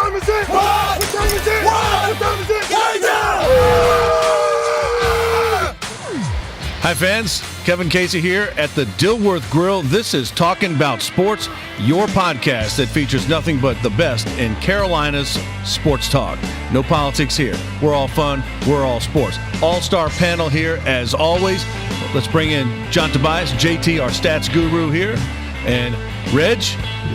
time is it? What time is it? What time is it? Hi, fans. Kevin Casey here at the Dilworth Grill. This is Talkin' Bout Sports, your podcast that features nothing but the best in Carolina's sports talk. No politics here. We're all fun. We're all sports. All-star panel here as always. Let's bring in John Tobias, JT, our stats guru here, and Reg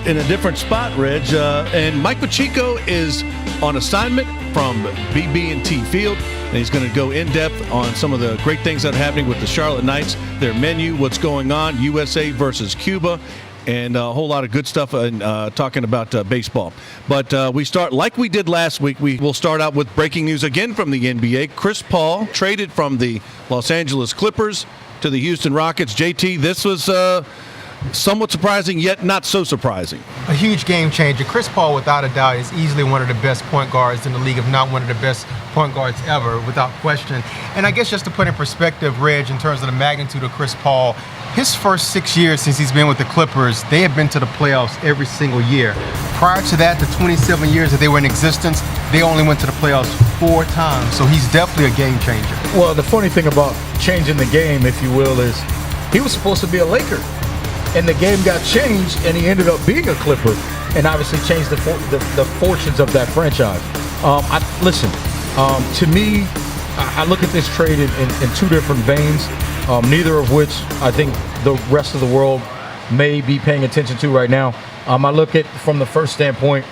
in a different spot, Reg. And Mike Pacheco is on assignment from BB&T Field, and he's going to go in-depth on some of the great things that are happening with the Charlotte Knights, their menu, what's going on, USA versus Cuba, and a whole lot of good stuff talking about baseball. But we start like we did last week. We will start out with breaking news again from the NBA. Chris Paul traded from the Los Angeles Clippers to the Houston Rockets. JT, this was somewhat surprising, yet not so surprising. A huge game changer. Chris Paul, without a doubt, is easily one of the best point guards in the league, if not one of the best point guards ever, without question. And I guess just to put in perspective, Reg, in terms of the magnitude of Chris Paul, his first 6 years since he's been with the Clippers, they have been to the playoffs every single year. Prior to that, the 27 years that they were in existence, they only went to the playoffs 4 times. So he's definitely a game changer. Well, the funny thing about changing the game, if you will, is he was supposed to be a Laker. And the game got changed, and he ended up being a Clipper, and obviously changed the fortunes of that franchise. To me, I look at this trade in two different veins, neither of which I think the rest of the world may be paying attention to right now. I look at from the first standpoint,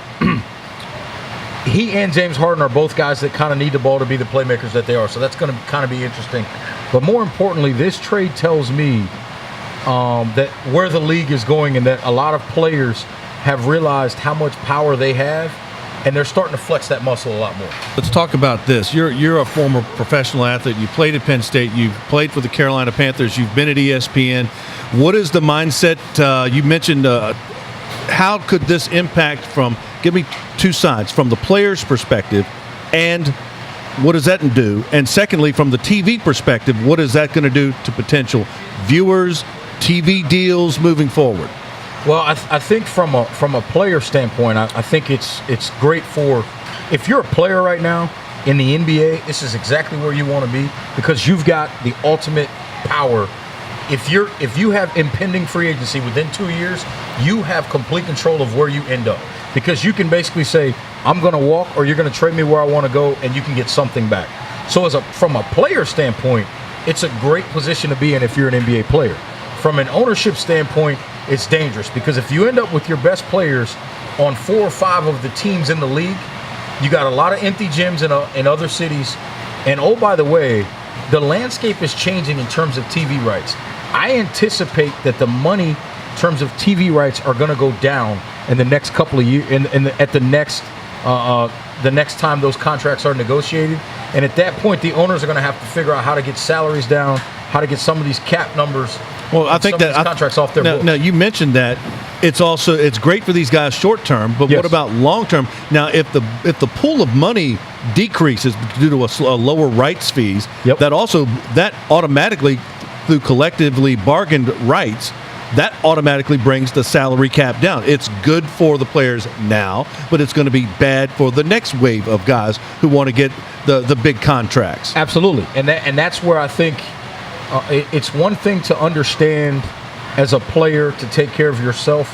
he and James Harden are both guys that kind of need the ball to be the playmakers that they are, so that's going to kind of be interesting. But more importantly, this trade tells me that where the league is going, and that a lot of players have realized how much power they have, and they're starting to flex that muscle a lot more. Let's talk about this. You're a former professional athlete. You played at Penn State. You've played for the Carolina Panthers. You've been at ESPN. What is the mindset? You mentioned how could this impact give me two sides, from the player's perspective, and what does that do? And secondly, from the TV perspective, what is that going to do to potential viewers, TV deals moving forward? Well, I think from a player standpoint, I think it's great for, if you're a player right now in the NBA, this is exactly where you want to be, because you've got the ultimate power. If you have impending free agency within 2 years, you have complete control of where you end up, because you can basically say, I'm going to walk, or you're going to trade me where I want to go, and you can get something back. So from a player standpoint, it's a great position to be in if you're an NBA player. From an ownership standpoint, it's dangerous, because if you end up with your best players on 4 or 5 of the teams in the league, you got a lot of empty gyms in other cities. And oh, by the way, the landscape is changing in terms of TV rights. I anticipate that the money in terms of TV rights are going to go down in the next couple of years, the next time those contracts are negotiated. And at that point, the owners are going to have to figure out how to get salaries down, how to get some of these cap numbers. Well, I think that contracts off their books. Now, you mentioned that it's great for these guys short term, but yes. What about long term? Now, if the pool of money decreases due to a lower rights fees, yep. that automatically, through collectively bargained rights, that automatically brings the salary cap down. It's good for the players now, but it's going to be bad for the next wave of guys who want to get the big contracts. Absolutely, and that's where I think it's one thing to understand as a player to take care of yourself,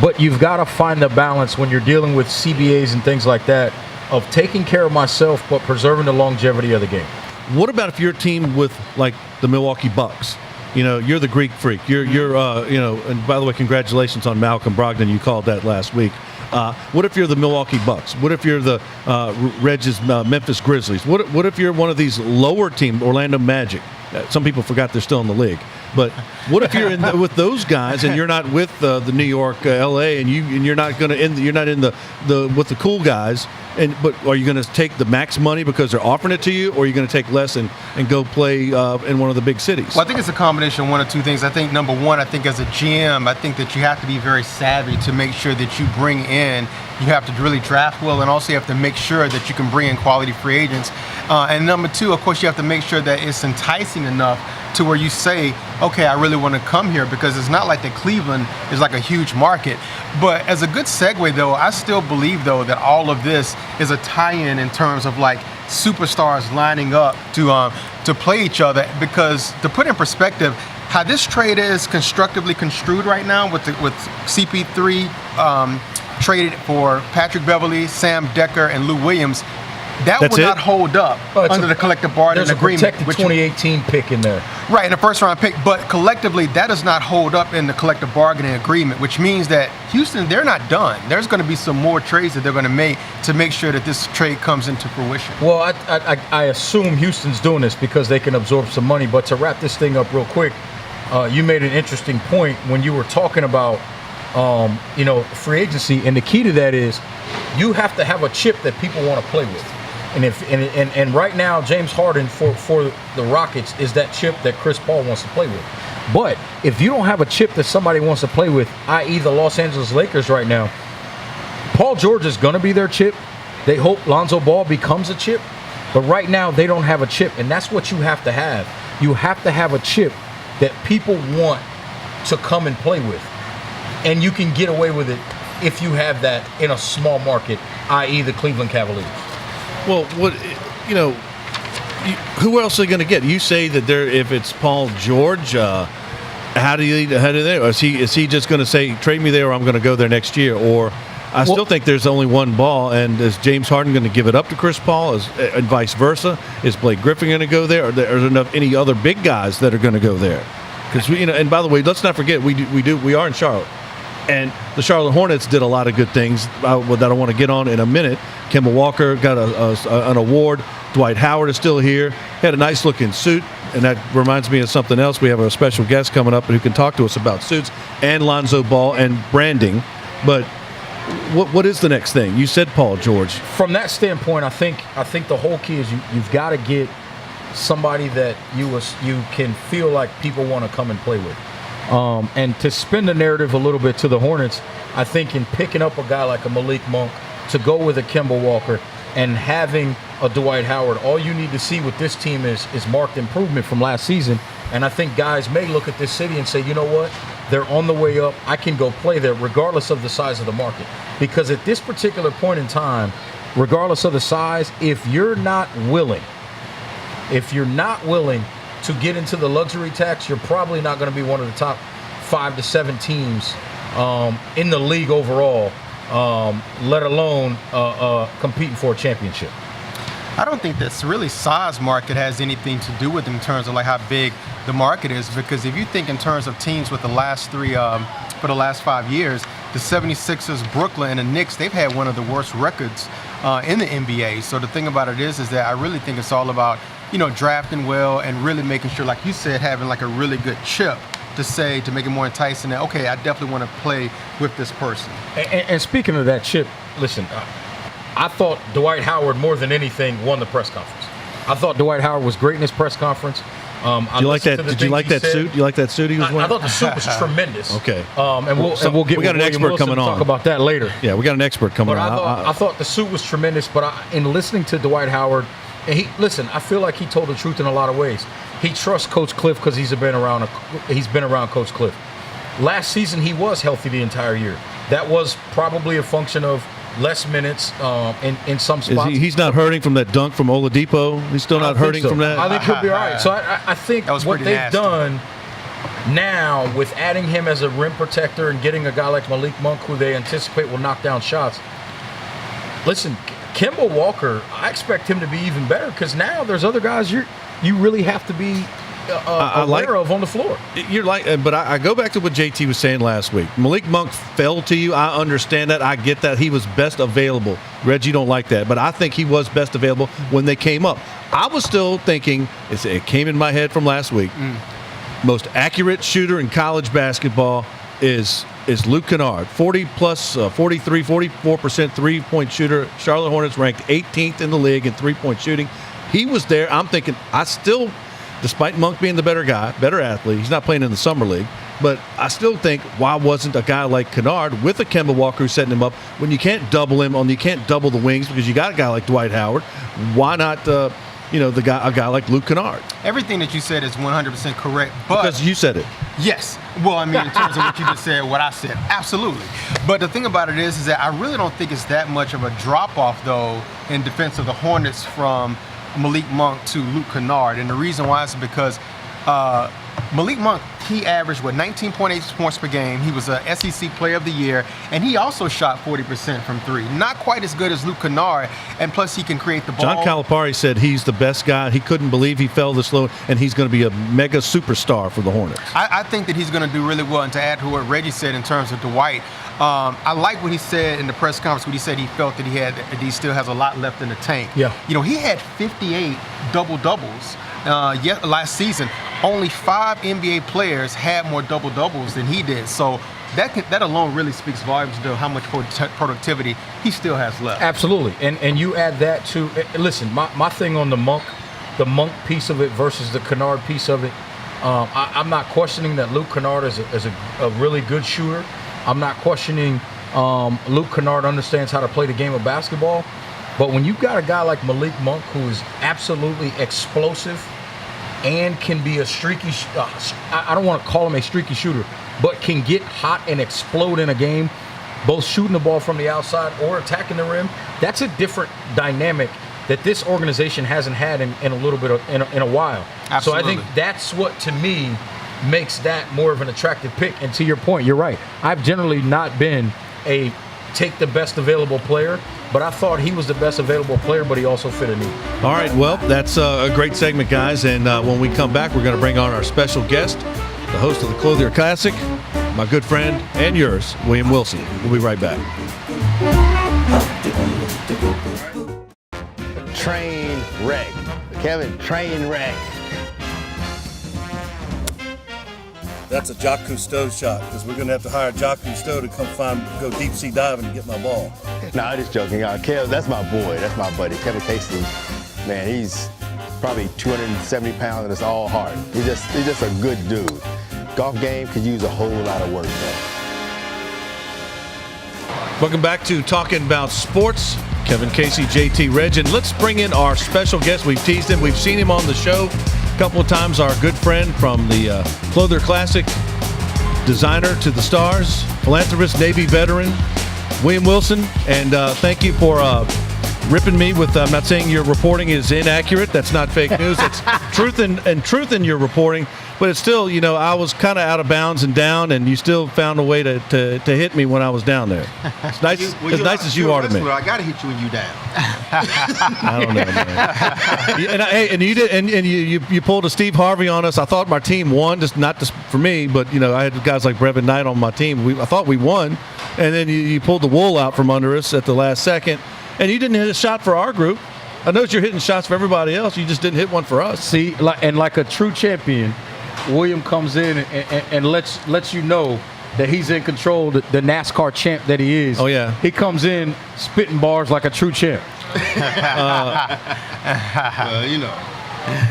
but you've got to find the balance when you're dealing with CBAs and things like that of taking care of myself but preserving the longevity of the game. What about if you're a team with, like, the Milwaukee Bucks? You know, you're the Greek freak. You're and by the way, congratulations on Malcolm Brogdon. You called that last week. What if you're the Milwaukee Bucks? What if you're the Reg's Memphis Grizzlies? What if you're one of these lower team, Orlando Magic? Some people forgot they're still in the league. But what if you're with those guys and you're not with the New York, L.A. and you're not going to you're not in the with the cool guys? But are you going to take the max money because they're offering it to you, or are you going to take less and go play in one of the big cities? Well, I think it's a combination of one or two things. I think number one, I think as a GM, I think that you have to be very savvy to make sure that you bring in. You have to really draft well, and also you have to make sure that you can bring in quality free agents. And number two, of course, you have to make sure that it's enticing enough to where you say, okay, I really want to come here, because it's not like that Cleveland is like a huge market. But as a good segue, though, I still believe, though, that all of this is a tie-in in terms of like superstars lining up to play each other. Because to put in perspective, how this trade is constructively construed right now with CP3 traded for Patrick Beverly, Sam Decker, and Lou Williams, that would not hold up under the collective bargaining agreement. There's a protected 2018 pick in there. Right, in the first round pick. But collectively, that does not hold up in the collective bargaining agreement, which means that Houston, they're not done. There's going to be some more trades that they're going to make sure that this trade comes into fruition. Well, I assume Houston's doing this because they can absorb some money. But to wrap this thing up real quick, you made an interesting point when you were talking about free agency, and the key to that is you have to have a chip that people want to play with. And right now, James Harden for the Rockets is that chip that Chris Paul wants to play with. But if you don't have a chip that somebody wants to play with, i.e. the Los Angeles Lakers right now, Paul George is going to be their chip. They hope Lonzo Ball becomes a chip. But right now, they don't have a chip, and that's what you have to have. You have to have a chip that people want to come and play with. And you can get away with it if you have that in a small market, i.e. the Cleveland Cavaliers. Well, who else are they going to get? You say that if it's Paul George, how do they? Is he just going to say trade me there, or I'm going to go there next year? Or I still think there's only one ball, and is James Harden going to give it up to Chris Paul, and vice versa? Is Blake Griffin going to go there, or are there any other big guys that are going to go there? Because and by the way, let's not forget we are in Charlotte. And the Charlotte Hornets did a lot of good things that I want to get on in a minute. Kemba Walker got an award. Dwight Howard is still here. Had a nice-looking suit, and that reminds me of something else. We have a special guest coming up who can talk to us about suits and Lonzo Ball and branding. But what is the next thing? You said Paul George. From that standpoint, I think the whole key is you've got to get somebody that you can feel like people want to come and play with. And to spin the narrative a little bit to the Hornets, I think in picking up a guy like a Malik Monk, to go with a Kemba Walker, and having a Dwight Howard, all you need to see with this team is marked improvement from last season. And I think guys may look at this city and say, you know what, they're on the way up. I can go play there regardless of the size of the market. Because at this particular point in time, regardless of the size, if you're not willing to get into the luxury tax, you're probably not going to be one of the top 5 to 7 teams in the league overall, let alone competing for a championship. I don't think that's really size market has anything to do with it in terms of like how big the market is, because if you think in terms of teams with the last three, for the last 5 years, the 76ers, Brooklyn, and the Knicks, they've had one of the worst records in the NBA. So the thing about it is that I really think it's all about, drafting well and really making sure, like you said, having like a really good chip to make it more enticing that, okay, I definitely want to play with this person. And speaking of that chip, listen, I thought Dwight Howard more than anything won the press conference. I thought Dwight Howard was great in his press conference. Did you like that suit? You like that suit he was wearing? I thought the suit was tremendous. Okay. We got an expert coming on. Talk about that later. Yeah, we got an expert coming on. I thought the suit was tremendous, but in listening to Dwight Howard, and I feel like he told the truth in a lot of ways. He trusts Coach Cliff because he's been around Coach Cliff. Last season he was healthy the entire year. That was probably a function of less minutes in some spots. He's not hurting from that dunk from Oladipo? He's still not hurting from that? I think he'll be all right. So I think what they've done now with adding him as a rim protector and getting a guy like Malik Monk, who they anticipate will knock down shots. Listen, Kemba Walker, I expect him to be even better because now there's other guys you really have to be aware of on the floor. But I go back to what JT was saying last week. Malik Monk fell to you. I understand that. I get that. He was best available. Reggie don't like that, but I think he was best available when they came up. I was still thinking, it came in my head from last week, most accurate shooter in college basketball is Luke Kennard, 44% three-point shooter. Charlotte Hornets ranked 18th in the league in three-point shooting. He was there. I'm thinking, despite Monk being the better guy, better athlete, he's not playing in the summer league, but I still think, why wasn't a guy like Kennard with a Kemba Walker who's setting him up when you can't double him you can't double the wings because you got a guy like Dwight Howard? Why not a guy like Luke Kennard. Everything that you said is 100% correct. But Because you said it. yes. Well, I mean, in terms of what you just said, what I said, absolutely. But the thing about it is that I really don't think it's that much of a drop-off, though, in defense of the Hornets from Malik Monk to Luke Kennard. And the reason why is because Malik Monk, he averaged, 19.8 points per game. He was a SEC Player of the Year, and he also shot 40% from three. Not quite as good as Luke Kennard, and plus he can create the ball. John Calipari said he's the best guy. He couldn't believe he fell this low, and he's going to be a mega superstar for the Hornets. I think that he's going to do really well. And to add to what Reggie said in terms of Dwight, I like what he said in the press conference when he said he felt that he still has a lot left in the tank. Yeah. He had 58 double-doubles last season. Only 5 NBA players had more double-doubles than he did. So that alone really speaks volumes to how much productivity he still has left. Absolutely. And you add that to, listen, my thing on the Monk piece of it versus the Kennard piece of it, I'm not questioning that Luke Kennard is a really good shooter. I'm not questioning Luke Kennard understands how to play the game of basketball. But when you've got a guy like Malik Monk who is absolutely explosive and can be a streaky, I don't want to call him a streaky shooter, but can get hot and explode in a game, both shooting the ball from the outside or attacking the rim, that's a different dynamic that this organization hasn't had in a little bit in a while. Absolutely. So I think that's what, to me, makes that more of an attractive pick. And to your point, you're right. I've generally not been a take the best available player, but I thought he was the best available player, but he also fit a need. All right, well, that's a great segment, guys. And when we come back, we're going to bring on our special guest, the host of the Clothier Classic, my good friend and yours, William Wilson. We'll be right back. Train wreck. Kevin, train wreck. That's a Jacques Cousteau shot because we're going to have to hire Jacques Cousteau to come go deep sea diving and get my ball. No, I'm just joking. Kev, that's my boy. That's my buddy. Kevin Casey, man, he's probably 270 pounds and it's all heart. He's just a good dude. Golf game could use a whole lot of work, though. Welcome back to Talking About Sports. Kevin Casey, JT Reg, and let's bring in our special guest. We've teased him. We've seen him on the show a couple of times. Our good friend from the Clothier Classic, designer to the stars, philanthropist, Navy veteran, William Wilson. And thank you for ripping me with, I'm not saying your reporting is inaccurate. That's not fake news. It's truth in your reporting. But it's still, I was kind of out of bounds and down, and you still found a way to hit me when I was down there. It's nice, nice as you are to me. I got to hit you when you down. I don't know, man. And you did, and you pulled a Steve Harvey on us. I thought my team won, not just for me, but I had guys like Brevin Knight on my team. I thought we won, and then you pulled the wool out from under us at the last second, and you didn't hit a shot for our group. I noticed you're hitting shots for everybody else. You just didn't hit one for us. See, like a true champion, William comes in and lets you know that he's in control, the NASCAR champ that he is. Oh, yeah. He comes in spitting bars like a true champ.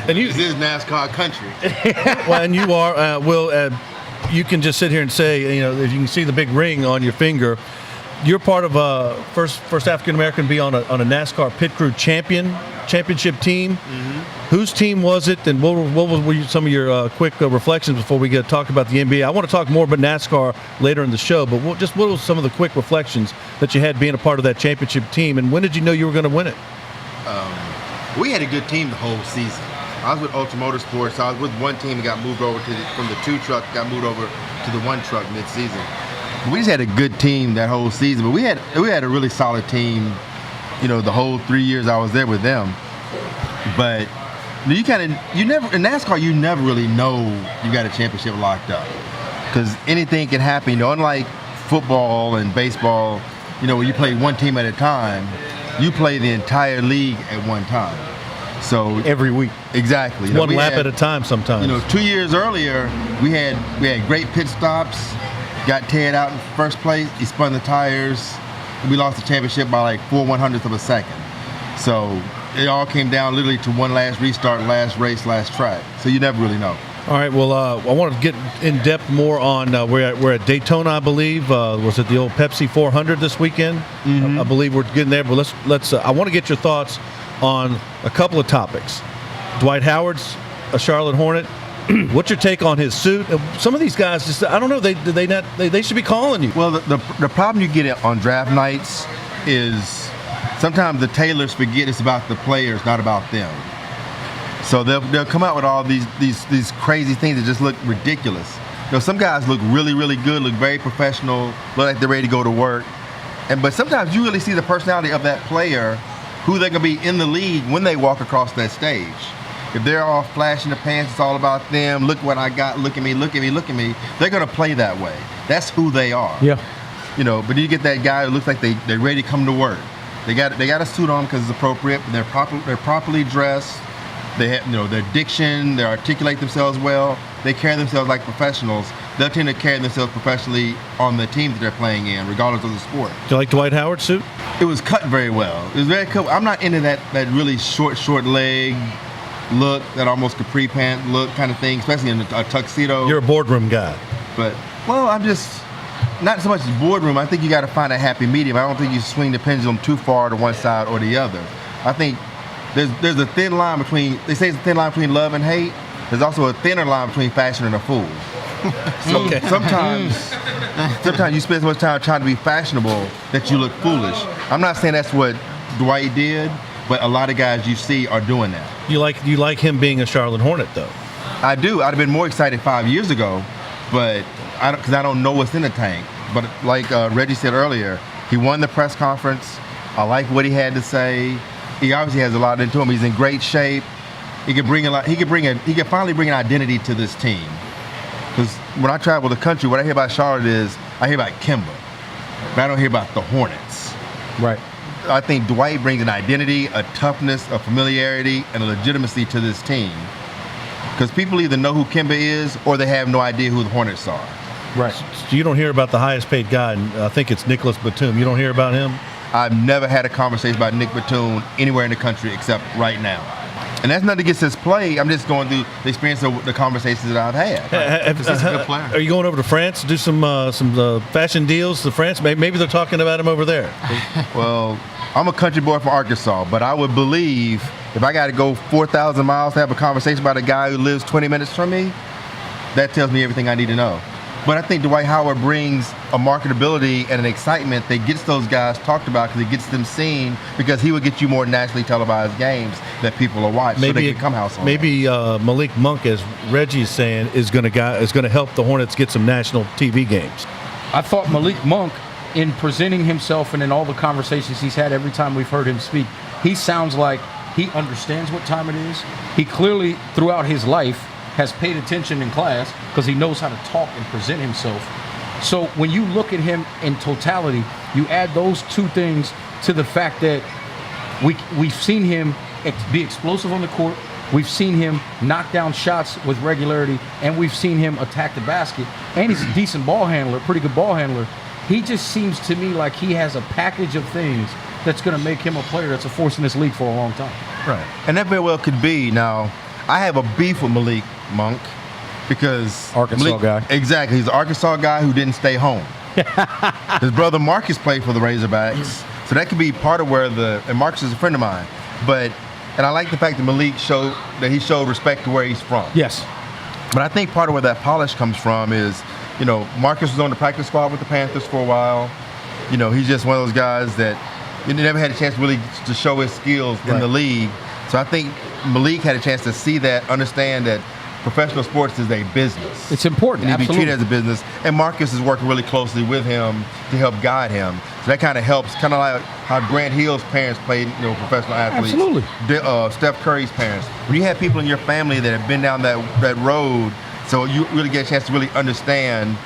And This is NASCAR country. well, and you are, Will, you can just sit here and say, if you can see the big ring on your finger, you're part of first African-American to be on a NASCAR pit crew championship team. Mm-hmm. Whose team was it, and what were some of your quick reflections before we get to talk about the NBA? I want to talk more about NASCAR later in the show, but what were some of the quick reflections that you had being a part of that championship team, and when did you know you were going to win it? We had a good team the whole season. I was with Ultra Motorsports. I was with one team that got moved over from the 2 truck, got moved over to the 1 truck mid-season. We just had a good team that whole season, but we had a really solid team, the whole 3 years I was there with them. But you never in NASCAR you never really know you got a championship locked up because anything can happen. Unlike football and baseball, when you play one team at a time, you play the entire league at one time. So every week, exactly. One lap at a time sometimes. 2 years earlier, we had great pit stops. Got Ted out in first place. He spun the tires. We lost the championship by like 4/100th of a second. So it all came down literally to one last restart, last race, last track. So you never really know. All right. Well, I want to get in depth more on we're at Daytona, I believe. Was it the old Pepsi 400 this weekend? Mm-hmm. I believe we're getting there. But let's. I want to get your thoughts on a couple of topics. Dwight Howard's a Charlotte Hornet. What's your take on his suit? Some of these guys just, I don't know, they should be calling you. Well, the problem you get on draft nights is sometimes the tailors forget it's about the players, not about them. So they'll come out with all these crazy things that just look ridiculous. You know, some guys look really, really good, look very professional, look like they're ready to go to work. But sometimes you really see the personality of that player, who they're going to be in the league when they walk across that stage. If they're all flashing the pants, it's all about them. Look what I got. Look at me. Look at me. Look at me. They're going to play that way. That's who they are. Yeah. You know, but you get that guy who looks like they're ready to come to work. They got a suit on because it's appropriate. They're properly dressed. They have, you know, their diction. They articulate themselves well. They carry themselves like professionals. They'll tend to carry themselves professionally on the team that they're playing in, regardless of the sport. Do you like Dwight Howard's suit? It was cut very well. It was very cool. I'm not into that really short leg look, that almost capri pant look kind of thing, especially in a tuxedo. You're a boardroom guy. But, well, I'm just not so much boardroom. I think you got to find a happy medium. I don't think you swing the pendulum too far to one side or the other. I think there's a thin line between, they say it's a thin line between love and hate. There's also a thinner line between fashion and a fool. So sometimes you spend so much time trying to be fashionable that you look foolish. I'm not saying that's what Dwight did, but a lot of guys you see are doing that. You like him being a Charlotte Hornet, though? I do. I'd have been more excited 5 years ago, but because I don't know what's in the tank. But like Reggie said earlier, he won the press conference. I like what he had to say. He obviously has a lot into him. He's in great shape. He can bring a lot. He can finally bring an identity to this team. Because when I travel the country, what I hear about Charlotte is I hear about Kimba, but I don't hear about the Hornets. Right. I think Dwight brings an identity, a toughness, a familiarity, and a legitimacy to this team. Because people either know who Kimba is or they have no idea who the Hornets are. Right. So you don't hear about the highest paid guy, and I think it's Nicholas Batum. You don't hear about him? I've never had a conversation about Nick Batum anywhere in the country except right now. And that's nothing against his play. I'm just going through the experience of the conversations that I've had. He's a good player. Are you going over to France to do some fashion deals to France? Maybe they're talking about him over there. Well, I'm a country boy from Arkansas, but I would believe if I got to go 4,000 miles to have a conversation about a guy who lives 20 minutes from me, that tells me everything I need to know. But I think Dwight Howard brings a marketability and an excitement that gets those guys talked about because it gets them seen, because he would get you more nationally televised games that people will watch, so they can come household. Maybe Malik Monk, as Reggie is saying, is going to help the Hornets get some national TV games. I thought Malik Monk, in presenting himself and in all the conversations he's had every time we've heard him speak, he sounds like he understands what time it is. He clearly, throughout his life, has paid attention in class because he knows how to talk and present himself. So when you look at him in totality, you add those two things to the fact that we've seen him be explosive on the court, we've seen him knock down shots with regularity, and we've seen him attack the basket. And he's a decent ball handler, pretty good ball handler. He just seems to me like he has a package of things that's going to make him a player that's a force in this league for a long time. Right. And that very well could be. Now, I have a beef with Malik Monk because Arkansas guy. Exactly. He's an Arkansas guy who didn't stay home. His brother Marcus played for the Razorbacks. So that could be part of where and Marcus is a friend of mine. And I like the fact that Malik showed respect to where he's from. Yes. But I think part of where that polish comes from is, you know, Marcus was on the practice squad with the Panthers for a while. You know, he's just one of those guys that you never had a chance really to show his skills in the league. So I think Malik had a chance to see that, understand that professional sports is a business. It's important. And he be Absolutely. treated as a business. And Marcus is working really closely with him to help guide him. So that kind of helps, kind of like how Grant Hill's parents played, you know, professional athletes. Absolutely. Steph Curry's parents. When you have people in your family that have been down that road, so you really get a chance to really understand,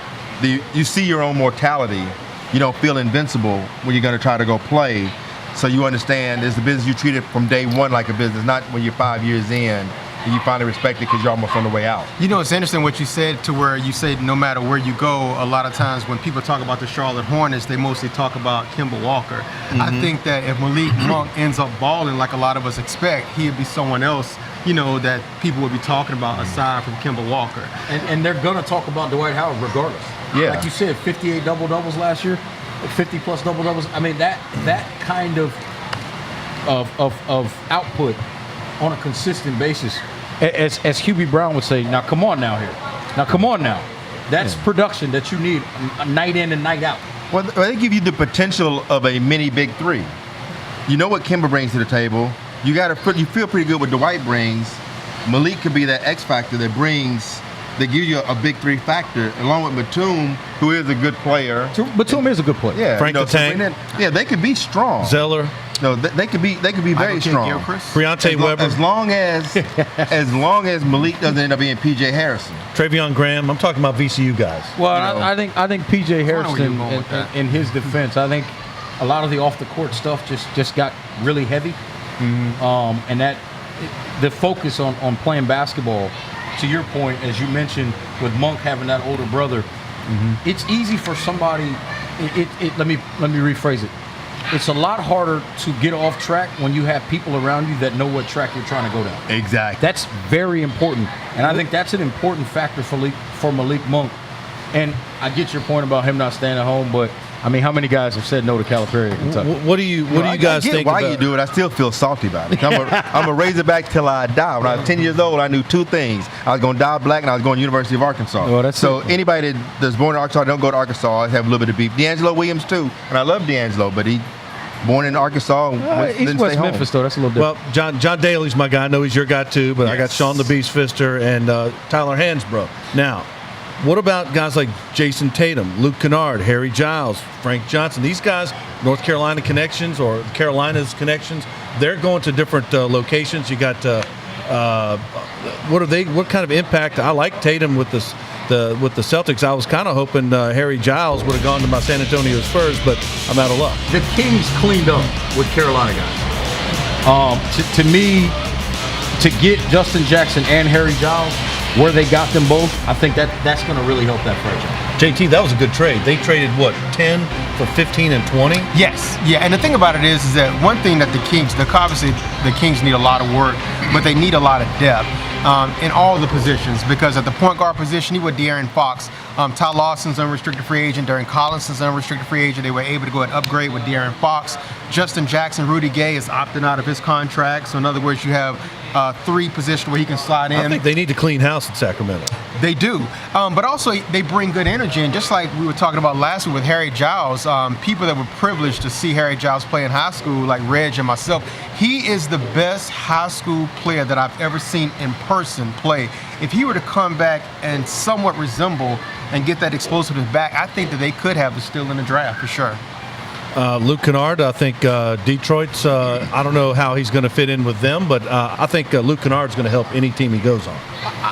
you see your own mortality. You don't feel invincible when you're going to try to go play. So you understand it's the business you treat it from day one like a business, not when you're 5 years in and you finally respect it because you're almost on the way out. You know, it's interesting what you said, to where you say no matter where you go, a lot of times when people talk about the Charlotte Hornets, they mostly talk about Kemba Walker. I think that if Malik Monk ends up balling like a lot of us expect, he'd be someone else, you know, that people would be talking about aside from Kemba Walker. And they're going to talk about Dwight Howard regardless. Yeah. Like you said, 58 double-doubles last year, 50-plus double-doubles. I mean, that kind of output on a consistent basis. As Hubie Brown would say, now come on now here. Now come on now. That's production that you need night in and night out. Well, they give you the potential of a mini big three. You know what Kimber brings to the table. You feel pretty good what Dwight brings. Malik could be that X factor that gives you a big three factor, along with Batum, who is a good player. Batum is a good player. Yeah, Frank the Tank. Yeah, they could be strong. Zeller. No, they could be very strong. Breontae Weber. As long as Malik doesn't end up being PJ Harrison. Travion Graham. I'm talking about VCU guys. Well, I think PJ Harrison, in his defense, I think a lot of the off the court stuff just got really heavy, and that the focus on playing basketball. To your point, as you mentioned, with Monk having that older brother, it's easy for somebody. Let me rephrase it. It's a lot harder to get off track when you have people around you that know what track you're trying to go down. Exactly. That's very important, and I think that's an important factor for Malik Monk. And I get your point about him not staying at home, but I mean, how many guys have said no to Calipari in Kentucky? What do you guys think why about? You do it? I still feel salty about it. I'm a Razorback till I die. When I was 10 years old, I knew two things: I was going to die black, and I was going to University of Arkansas. Well, so anybody that's born in Arkansas, don't go to Arkansas. I have a little bit of beef. D'Angelo Williams too, and I love D'Angelo, but he born in Arkansas. He's West Memphis though. That's a little different. Well, John Daly's my guy. I know he's your guy too, but yes. I got Sean the Beast Pfister and Tyler Hansbrough. Now, what about guys like Jason Tatum, Luke Kennard, Harry Giles, Frank Johnson? These guys, North Carolina connections or Carolina's connections, they're going to different locations. You got what kind of impact? I like Tatum with the Celtics. I was kind of hoping Harry Giles would have gone to my San Antonio Spurs, but I'm out of luck. The Kings cleaned up with Carolina guys. To me, to get Justin Jackson and Harry Giles where they got them both, I think that's going to really help that franchise. JT, that was a good trade. They traded, 10 for 15 and 20? Yes. Yeah, and the thing about it is that one thing that obviously the Kings need a lot of work, but they need a lot of depth in all the positions, because at the point guard position, you with De'Aaron Fox, Ty Lawson's unrestricted free agent, Darren Collinson's unrestricted free agent. They were able to go and upgrade with De'Aaron Fox. Justin Jackson, Rudy Gay is opting out of his contract. So in other words, you have three positions where he can slide in. I think they need to clean house in Sacramento. They do, but also they bring good energy. And just like we were talking about last week with Harry Giles, people that were privileged to see Harry Giles play in high school, like Reg and myself, he is the best high school player that I've ever seen in person play. If he were to come back and somewhat resemble and get that explosiveness back, I think that they could have the steal in the draft for sure. Luke Kennard, I think Detroit's, I don't know how he's going to fit in with them, but I think Luke Kennard's going to help any team he goes on.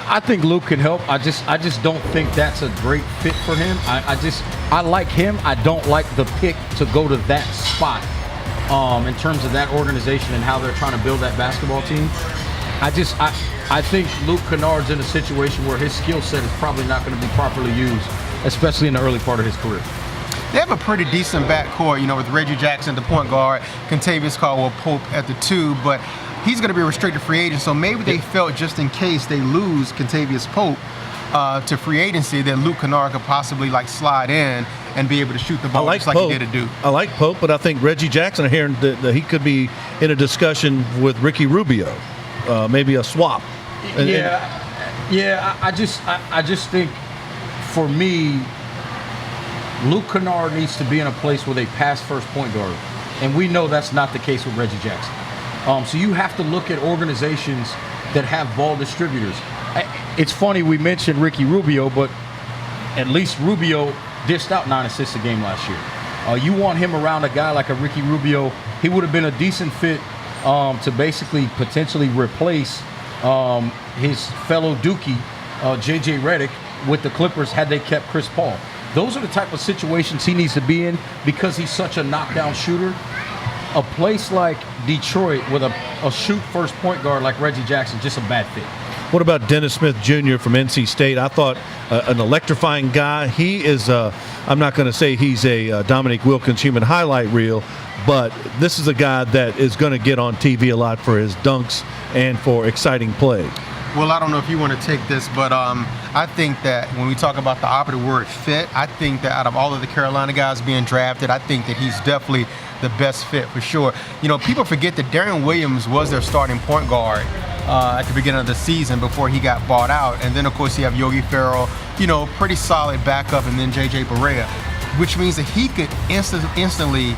I think Luke can help. I just don't think that's a great fit for him. I like him. I don't like the pick to go to that spot in terms of that organization and how they're trying to build that basketball team. I think Luke Kennard's in a situation where his skill set is probably not going to be properly used, especially in the early part of his career. They have a pretty decent backcourt, with Reggie Jackson, the point guard, Contavious Caldwell-Pope at the 2, but he's going to be a restricted free agent, so maybe they felt just in case they lose Contavious Pope to free agency, that Luke Kennard could possibly slide in and be able to shoot the ball just like he did at Duke. I like Pope, but I think Reggie Jackson, hearing that he could be in a discussion with Ricky Rubio, maybe a swap. I just think, for me, Luke Kennard needs to be in a place where they pass first point guard. And we know that's not the case with Reggie Jackson. So you have to look at organizations that have ball distributors. It's funny we mentioned Ricky Rubio, but at least Rubio dished out 9 assists a game last year. You want him around a guy like a Ricky Rubio. He would have been a decent fit to basically potentially replace his fellow Dookie, J.J. Redick, with the Clippers had they kept Chris Paul. Those are the type of situations he needs to be in because he's such a knockdown shooter. A place like Detroit with a shoot-first point guard like Reggie Jackson, just a bad fit. What about Dennis Smith Jr. from NC State? I thought an electrifying guy. He is, I'm not going to say he's a Dominique Wilkins human highlight reel, but this is a guy that is going to get on TV a lot for his dunks and for exciting play. Well, I don't know if you want to take this, but I think that when we talk about the operative word fit, I think that out of all of the Carolina guys being drafted, I think that he's definitely the best fit for sure. You know, people forget that Darren Williams was their starting point guard at the beginning of the season before he got bought out. And then, of course, you have Yogi Ferrell, you know, pretty solid backup, and then J.J. Barea, which means that he could instantly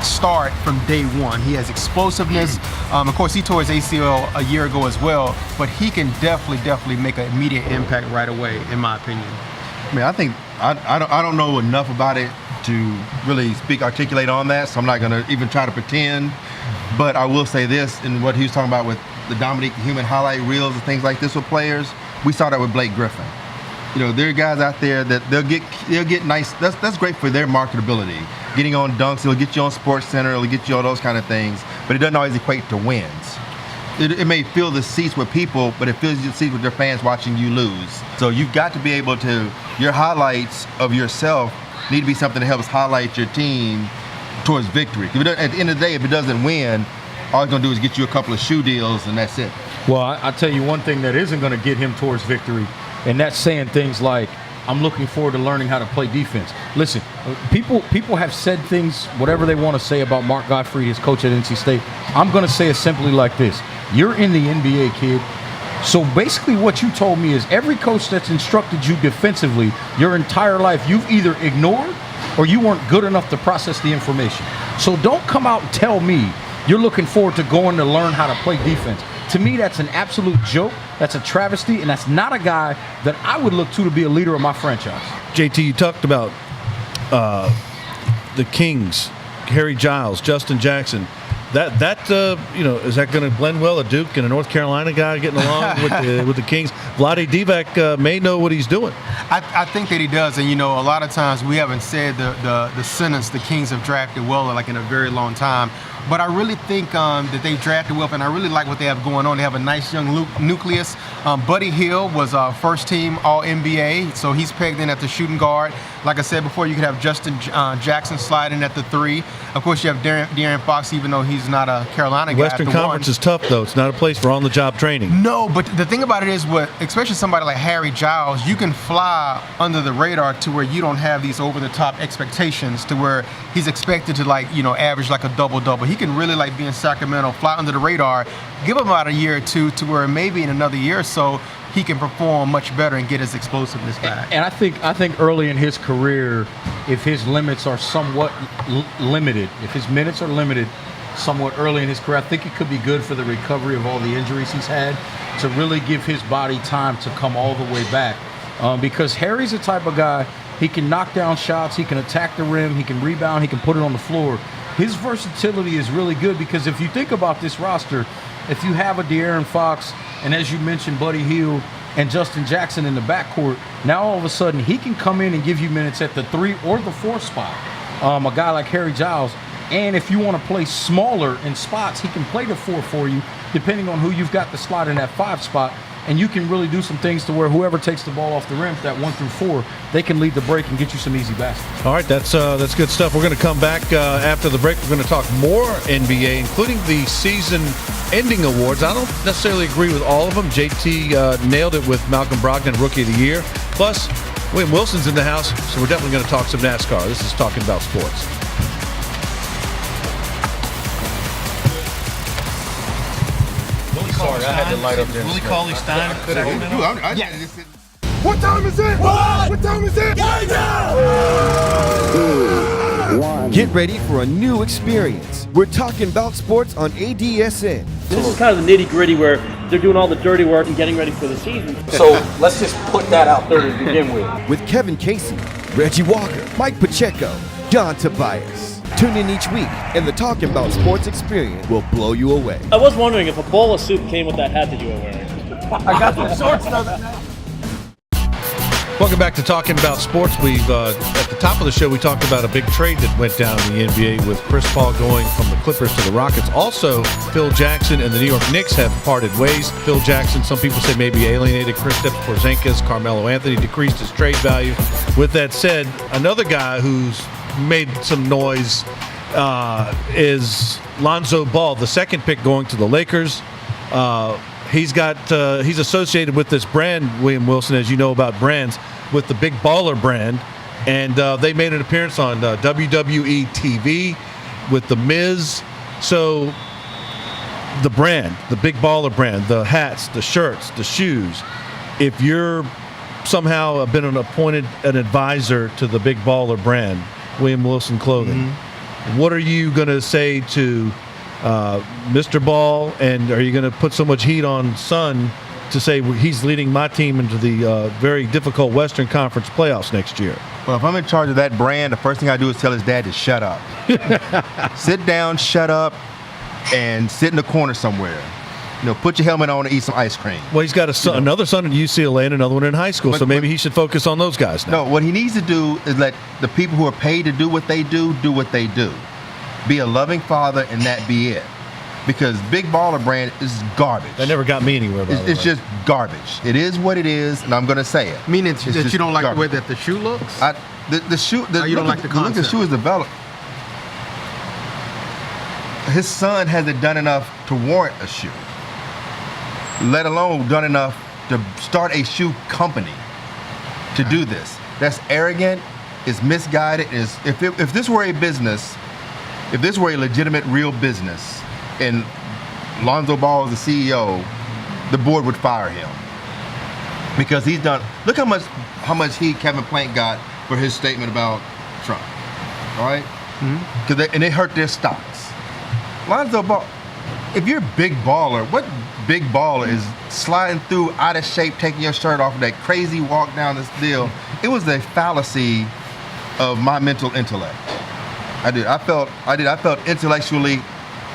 start from day one. He has explosiveness. Of course, he tore his ACL a year ago as well, but he can definitely make an immediate impact right away, in my opinion. I mean, I think I don't know enough about it to really articulate on that, so I'm not going to even try to pretend. But I will say this, in what he was talking about with the Dominique Human highlight reels and things like this with players, we saw that with Blake Griffin. You know, there are guys out there that they'll get nice. That's great for their marketability. Getting on dunks, it'll get you on Sports Center, it'll get you all those kind of things, but it doesn't always equate to wins. It may fill the seats with people, but it fills the seats with your fans watching you lose. So you've got to be able to, your highlights of yourself need to be something that helps highlight your team towards victory. At the end of the day, if it doesn't win, all it's going to do is get you a couple of shoe deals, and that's it. Well, I'll tell you one thing that isn't going to get him towards victory, and that's saying things like, I'm looking forward to learning how to play defense. Listen, people have said things, whatever they want to say about Mark Gottfried, his coach at NC State. I'm going to say it simply like this. You're in the NBA, kid. So basically what you told me is every coach that's instructed you defensively your entire life, you've either ignored or you weren't good enough to process the information. So don't come out and tell me you're looking forward to going to learn how to play defense. To me, that's an absolute joke. That's a travesty, and that's not a guy that I would look to be a leader of my franchise. JT, you talked about the Kings, Harry Giles, Justin Jackson. That you know, is that going to blend well? A Duke and a North Carolina guy getting along with the Kings. Vlade Divac may know what he's doing. I think that he does, and you know, a lot of times we haven't said the sentence the Kings have drafted well like in a very long time. But I really think that they drafted well, and I really like what they have going on. They have a nice young nucleus. Buddy Hield was first team All-NBA, so he's pegged in at the shooting guard. Like I said before, you could have Justin Jackson sliding at the 3. Of course, you have De'Aaron Fox, even though he's not a Carolina guy. Western Conference is tough, though. It's not a place for on-the-job training. No, but the thing about it is, especially somebody like Harry Giles, you can fly under the radar to where you don't have these over-the-top expectations to where he's expected to, like, you know, average like a double-double. He can really, like, be in Sacramento, fly under the radar, give him about a year or two to where maybe in another year or so he can perform much better and get his explosiveness back. And I think early in his career, if his limits are somewhat limited, if his minutes are limited somewhat early in his career, I think it could be good for the recovery of all the injuries he's had to really give his body time to come all the way back. Because Harry's the type of guy, he can knock down shots, he can attack the rim, he can rebound, he can put it on the floor. His versatility is really good because if you think about this roster, if you have a De'Aaron Fox, and as you mentioned, Buddy Hield and Justin Jackson in the backcourt, now all of a sudden he can come in and give you minutes at the 3 or the 4 spot. A guy like Harry Giles. And if you want to play smaller in spots, he can play the 4 for you, depending on who you've got the slot in that 5 spot. And you can really do some things to where whoever takes the ball off the rim, that 1 through 4, they can lead the break and get you some easy baskets. All right, that's good stuff. We're going to come back after the break. We're going to talk more NBA, including the season-ending awards. I don't necessarily agree with all of them. JT nailed it with Malcolm Brogdon, Rookie of the Year. Plus, William Wilson's in the house, so we're definitely going to talk some NASCAR. This is Talking About Sports. Sorry, I had to light up there. Willie Cauley-Stein. What time is it? What time is it? Get ready for a new experience. We're talking about sports on ADSN. This is kind of the nitty-gritty where they're doing all the dirty work and getting ready for the season. So let's just put that out there to begin with. With Kevin Casey, Reggie Walker, Mike Pacheco, John Tobias. Tune in each week, and the Talking About Sports experience will blow you away. I was wondering if a bowl of soup came with that hat that you were wearing. I got the shorts of it now. Welcome back to Talking About Sports. We've at the top of the show, we talked about a big trade that went down in the NBA with Chris Paul going from the Clippers to the Rockets. Also, Phil Jackson and the New York Knicks have parted ways. Phil Jackson, some people say maybe alienated Kristaps Porzingis. Carmelo Anthony decreased his trade value. With that said, another guy who's made some noise is Lonzo Ball, the second pick going to the Lakers. he's associated with this brand, William Wilson, as you know about brands, with the Big Baller brand. And they made an appearance on WWE TV with The Miz. So the brand, the Big Baller brand, the hats, the shirts, the shoes, if you're somehow been appointed an advisor to the Big Baller brand, William Wilson Clothing, what are you going to say to Mr. Ball, and are you going to put so much heat on Son to say he's leading my team into the very difficult Western Conference playoffs next year? Well, if I'm in charge of that brand, the first thing I do is tell his dad to shut up. Sit down, shut up, and sit in the corner somewhere. Put your helmet on and eat some ice cream. Well, he's got another son at UCLA and another one in high school, so maybe he should focus on those guys now. No, what he needs to do is let the people who are paid to do what they do what they do. Be a loving father, and that be it. Because Big Baller brand is garbage. That never got me anywhere, by the way. It's just garbage. It is what it is, and I'm going to say it. Meaning that you don't like the way that the shoe looks? The shoe. You don't like the concept? The shoe is developed. His son hasn't done enough to warrant a shoe, let alone done enough to start a shoe company to do this. That's arrogant. It's misguided. If this were a business, if this were a legitimate, real business, and Lonzo Ball is the CEO, the board would fire him because he's done. Look how much heat Kevin Plank got for his statement about Trump. All right, and they hurt their stocks. Lonzo Ball, if you're a big baller, what big baller is sliding through out of shape, taking your shirt off, that crazy walk down this deal? It was a fallacy of my mental intellect. I felt intellectually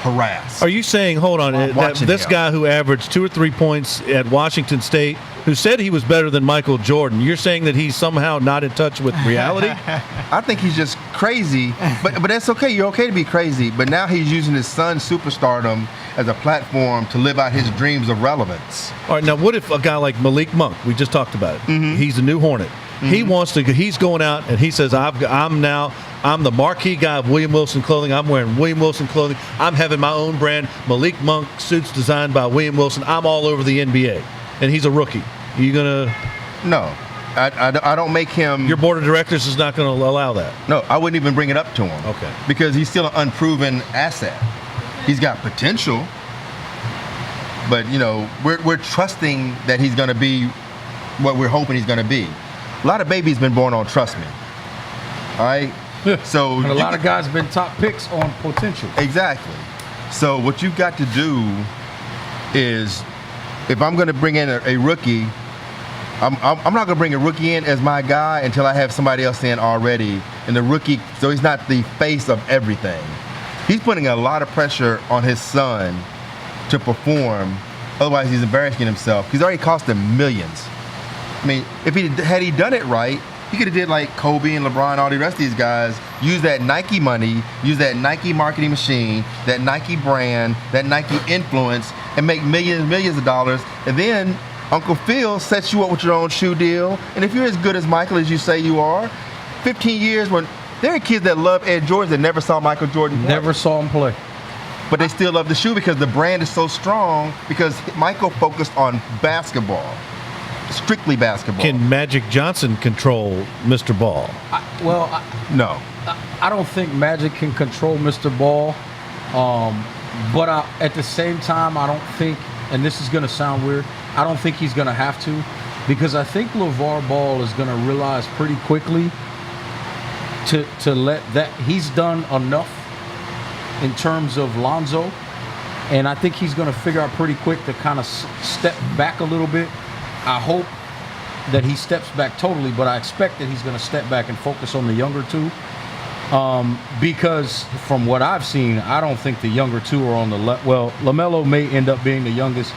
harassed. Are you saying, hold on, that this guy who averaged 2 or 3 points at Washington State, who said he was better than Michael Jordan, you're saying that he's somehow not in touch with reality? I think he's just crazy, but that's okay. You're okay to be crazy, but now he's using his son's superstardom as a platform to live out his dreams of relevance. All right, now what if a guy like Malik Monk, we just talked about it, he's a new Hornet. He's going out and he says, I'm the marquee guy of William Wilson Clothing. I'm wearing William Wilson clothing. I'm having my own brand, Malik Monk suits designed by William Wilson. I'm all over the NBA. And he's a rookie. Are you going to? No. I don't make him. Your board of directors is not going to allow that? No, I wouldn't even bring it up to him. Okay. Because he's still an unproven asset. He's got potential. But, we're trusting that he's going to be what we're hoping he's going to be. A lot of babies been born on trust me. All right? So and a lot of guys have been top picks on potential. Exactly. So what you've got to do is, if I'm going to bring in a rookie, I'm not going to bring a rookie in as my guy until I have somebody else in already. And the rookie, so he's not the face of everything. He's putting a lot of pressure on his son to perform. Otherwise, he's embarrassing himself. He's already cost him millions. I mean, had he done it right, he could have did like Kobe and LeBron, all the rest of these guys, use that Nike money, use that Nike marketing machine, that Nike brand, that Nike influence, and make millions of dollars. And then Uncle Phil sets you up with your own shoe deal. And if you're as good as Michael as you say you are, 15 years when there are kids that love Ed Jordan that never saw Michael Jordan play. Never saw him play. But they still love the shoe because the brand is so strong, because Michael focused on basketball. Strictly basketball. Can Magic Johnson control Mr. Ball? No. I don't think Magic can control Mr. Ball. But at the same time, I don't think, and this is going to sound weird, I don't think he's going to have to, because I think LeVar Ball is going to realize pretty quickly to let that, he's done enough in terms of Lonzo, and I think he's going to figure out pretty quick to kind of step back a little bit. I hope that he steps back totally, but I expect that he's going to step back and focus on the younger two. Because from what I've seen, I don't think the younger two are on the left. Well, LaMelo may end up being the youngest,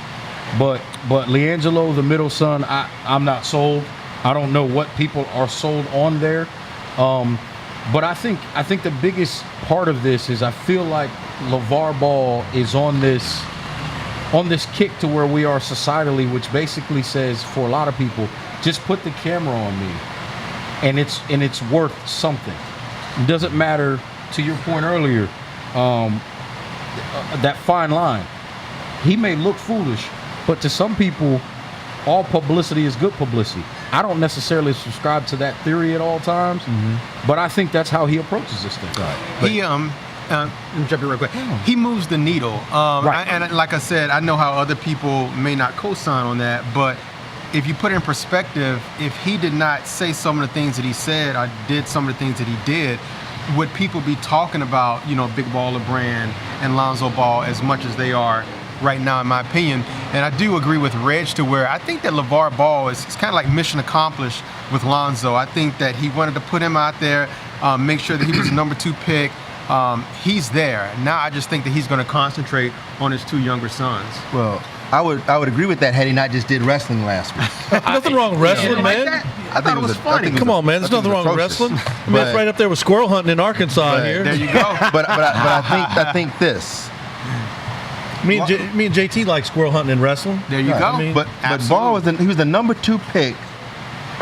but LiAngelo, the middle son, I'm not sold. I don't know what people are sold on there. But I think the biggest part of this is I feel like LeVar Ball is on this kick to where we are societally, which basically says for a lot of people, just put the camera on me, and it's worth something. It doesn't matter, to your point earlier, that fine line. He may look foolish, But to some people, all publicity is good publicity. I don't necessarily subscribe to that theory at all times, but I think that's how he approaches this thing. He let me jump in real quick. He moves the needle, and like I said, I know how other people may not co-sign on that, but if you put it in perspective, if he did not say some of the things that he said, or did some of the things that he did, would people be talking about, Big Baller Brand and Lonzo Ball as much as they are right now, in my opinion? And I do agree with Reg to where I think that LeVar Ball is kind of like mission accomplished with Lonzo. I think that he wanted to put him out there, make sure that he was the number 2 pick. He's there. Now I just think that he's going to concentrate on his 2 younger sons. Well, I would agree with that had he not just did wrestling last week. Nothing wrong with wrestling, man. I thought it was funny. Come on, man. There's nothing wrong with wrestling. I mean, that's right up there with squirrel hunting in Arkansas here. There you go. but I think this. Me and JT like squirrel hunting and wrestling. There you go. I mean, but Ball was the number 2 pick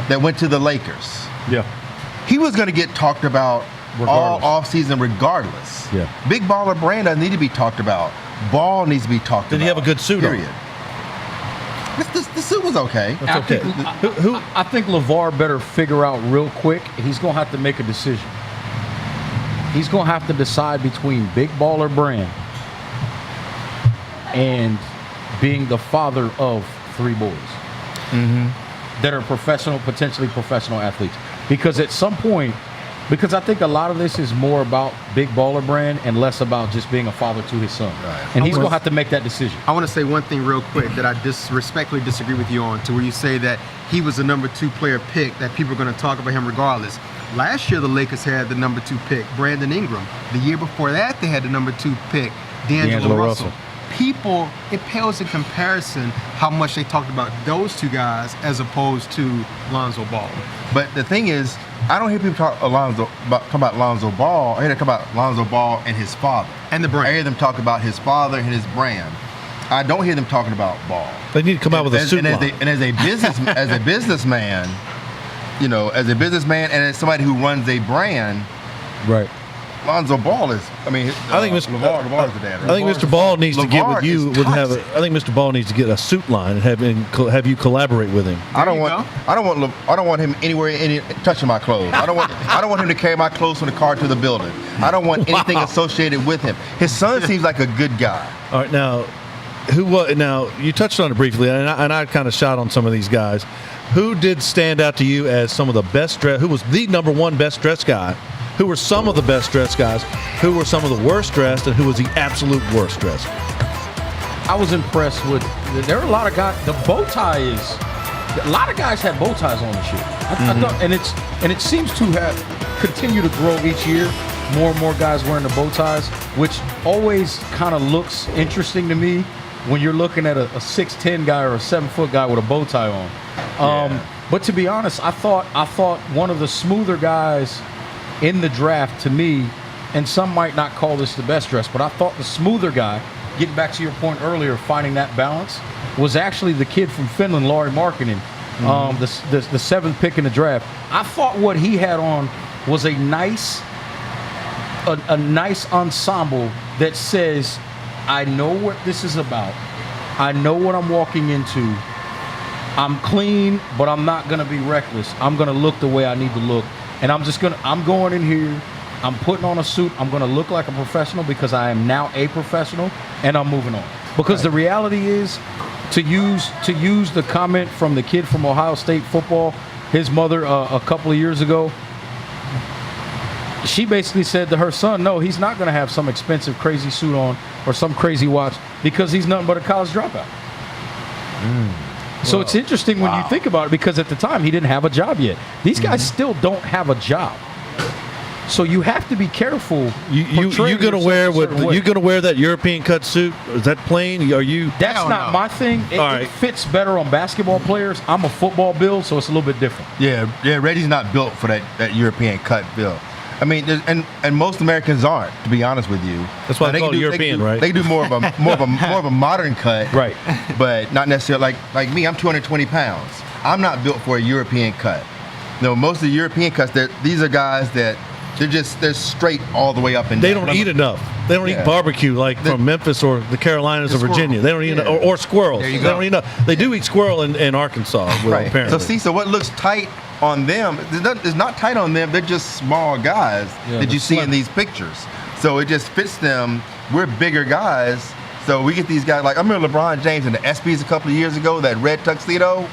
that went to the Lakers. Yeah. He was going to get talked about all offseason regardless. Yeah. Big Baller Brand doesn't need to be talked about. Ball needs to be talked about. Did he have a good suit period. on? The suit was okay. That's okay. I think LeVar better figure out real quick. He's going to have to make a decision. He's going to have to decide between Big Baller Brand and being the father of 3 boys that are potentially professional athletes. Because at some point, because I think a lot of this is more about Big Baller Brand and less about just being a father to his son. Right. And he's going to have to make that decision. I want to say one thing real quick that I respectfully disagree with you on, to where you say that he was the number 2 player pick, that people are going to talk about him regardless. Last year, the Lakers had the number 2 pick, Brandon Ingram. The year before that, they had the number 2 pick, D'Angelo Russell. People, it pales in comparison how much they talked about those 2 guys as opposed to Lonzo Ball. But the thing is, I don't hear people talk about Lonzo Ball. I hear them talk about Lonzo Ball and his father. And the brand. I hear them talk about his father and his brand. I don't hear them talking about Ball. They need to come out with a suit line. And as a businessman, and as somebody who runs a brand, right? Lonzo Ball is. I mean, I think LeVar is the dad. I think Mr. Ball needs to get with you. I think Mr. Ball needs to get a suit line and have you collaborate with him. I don't want him anywhere touching my clothes. I don't want him to carry my clothes from the car to the building. I don't want anything associated with him. His son seems like a good guy. All right, now you touched on it briefly, and I kind of shot on some of these guys. Who did stand out to you as some of the best dressed? Who was the number 1 best dressed guy? Who were some of the best dressed guys? Who were some of the worst dressed? And who was the absolute worst dressed? I was impressed with. There are a lot of guys. The bow tie is. A lot of guys had bow ties on this year. I thought, and it seems to have continued to grow each year. More and more guys wearing the bow ties, which always kind of looks interesting to me when you're looking at a 6'10" guy or a 7-foot guy with a bow tie on. But to be honest, I thought one of the smoother guys in the draft to me, and some might not call this the best dress, but I thought the smoother guy, getting back to your point earlier, finding that balance, was actually the kid from Finland, Lauri Markkanen, the 7th pick in the draft. I thought what he had on was a nice ensemble that says, I know what this is about. I know what I'm walking into. I'm clean, but I'm not going to be reckless. I'm going to look the way I need to look. And I'm going in here, I'm putting on a suit, I'm going to look like a professional because I am now a professional, and I'm moving on. Because the reality is, to use the comment from the kid from Ohio State football, his mother a couple of years ago, she basically said to her son, no, he's not going to have some expensive crazy suit on or some crazy watch because he's nothing but a college dropout. So it's interesting when you think about it, because at the time he didn't have a job yet. These guys still don't have a job. So you have to be careful. You gonna wear that European cut suit? Is that plain? That's not my thing. It fits better on basketball players. I'm a football build, so it's a little bit different. Yeah. Reggie's not built for that European cut build. I mean, and most Americans aren't, to be honest with you. That's why they call it European, right? They do more of a modern cut, right? But not necessarily like me. I'm 220 pounds. I'm not built for a European cut. No, most of the European cuts, these are guys that They're straight all the way up and They down. don't eat enough. They don't Yeah. eat barbecue like from Memphis or the Carolinas or Virginia. They don't eat enough, or squirrels. There you They go. don't eat enough. They do eat squirrel in Arkansas. Well, apparently. So what looks tight on them is not tight on them. They're just small guys that you see in these pictures. So it just fits them. We're bigger guys. So we get these guys like I remember LeBron James in the ESPYs a couple of years ago, that red tuxedo.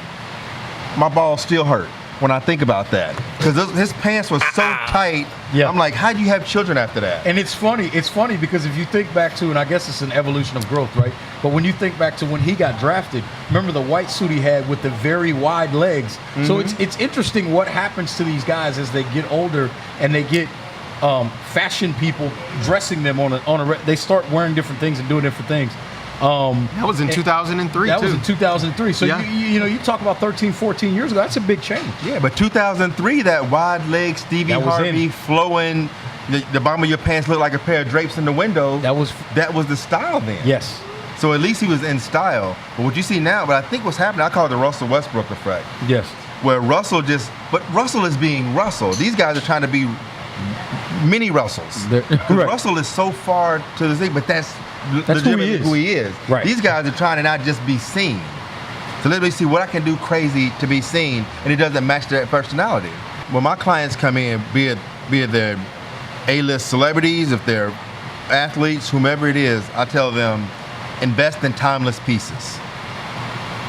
My balls still hurt when I think about that because his pants were so tight. Yeah. I'm like, how do you have children after that? And it's funny because if you think back to, and I guess it's an evolution of growth, right? But when you think back to when he got drafted, remember the white suit he had with the very wide legs. So it's interesting what happens to these guys as they get older and they get fashion people dressing them they start wearing different things and doing different things. That was in 2003, That too. was in 2003. So, Yeah. you talk about 13, 14 years ago, that's a big change. Yeah, but 2003, that wide leg Stevie That was Harvey in. flowing, the bottom of your pants looked like a pair of drapes in the window. That was the style then. Yes. So at least he was in style. But what you see now, but I think what's happening, I call it the Russell Westbrook effect. Yes. Where Russell is being Russell. These guys are trying to be mini Russells. 'Cause Right. Russell is so far to the thing, but that's legitimately who he is. Right. These guys are trying to not just be seen. So let me see what I can do crazy to be seen, and it doesn't match their personality. When my clients come in, be it they're A-list celebrities, if they're athletes, whomever it is, I tell them, invest in timeless pieces.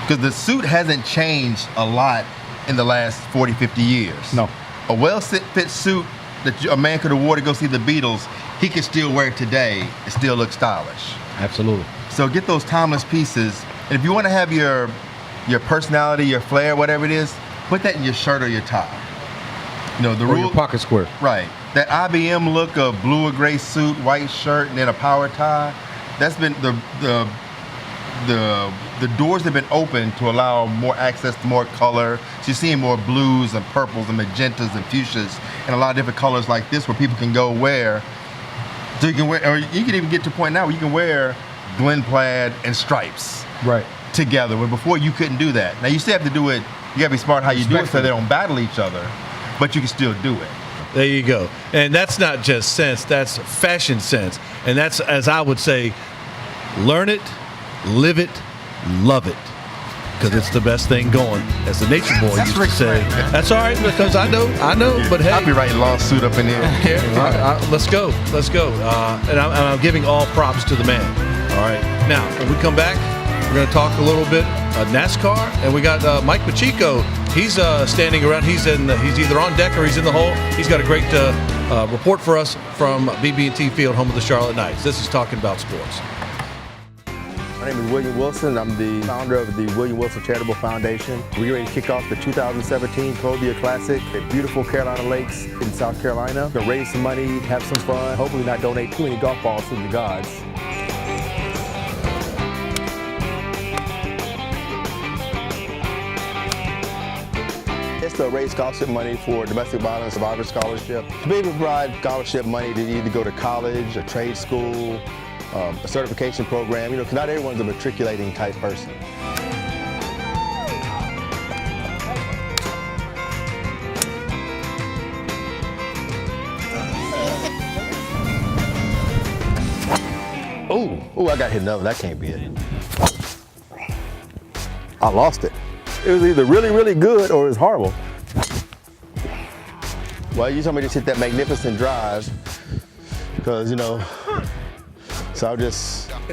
Because the suit hasn't changed a lot in the last 40, 50 years. No. A well-fit suit that a man could have wore to go see the Beatles, he could still wear it today. It still looks stylish. Absolutely. So get those timeless pieces. And if you want to have your personality, your flair, whatever it is, put that in your shirt or your tie. You know, the Or rule. your pocket square. Right. That IBM look of blue or gray suit, white shirt, and then a power tie, that's been the doors have been open to allow more access to more color. So you're seeing more blues and purples and magentas and fuchsias and a lot of different colors like this where people can go wear. So you can wear, or you can even get to a point now where you can wear Glen plaid and stripes Right. together. Where before you couldn't do that. Now you still have to do it. You gotta be smart how you do it so they don't battle each other, but you can still do it. There you go. And that's not just sense, that's fashion sense. And that's, as I would say, learn it, live it, love it. Because it's the best thing going. As the Nature Boy used to say. That's all right, because I know, but hey. I'll be writing lawsuit up in here. Let's go. And I'm giving all props to the man. All right. Now, when we come back, we're going to talk a little bit NASCAR, and we got Mike Pacheco. He's standing around. He's either on deck or he's in the hole. He's got a great report for us from BB&T Field, home of the Charlotte Knights. This is Talking About Sports. My name is William Wilson. I'm the founder of the William Wilson Charitable Foundation. We're ready to kick off the 2017 Columbia Classic at beautiful Carolina Lakes in South Carolina. We're going to raise some money, have some fun, hopefully not donate too many golf balls to the gods. It's to raise scholarship money for Domestic Violence Survivor Scholarship. To be able to provide scholarship money to either go to college, a trade school, a certification program, because not everyone's a matriculating type person. Oh, I got hit another. That can't be it. I lost it. It was either really, really good or it was horrible. Well, you told me to hit that magnificent drive because, so I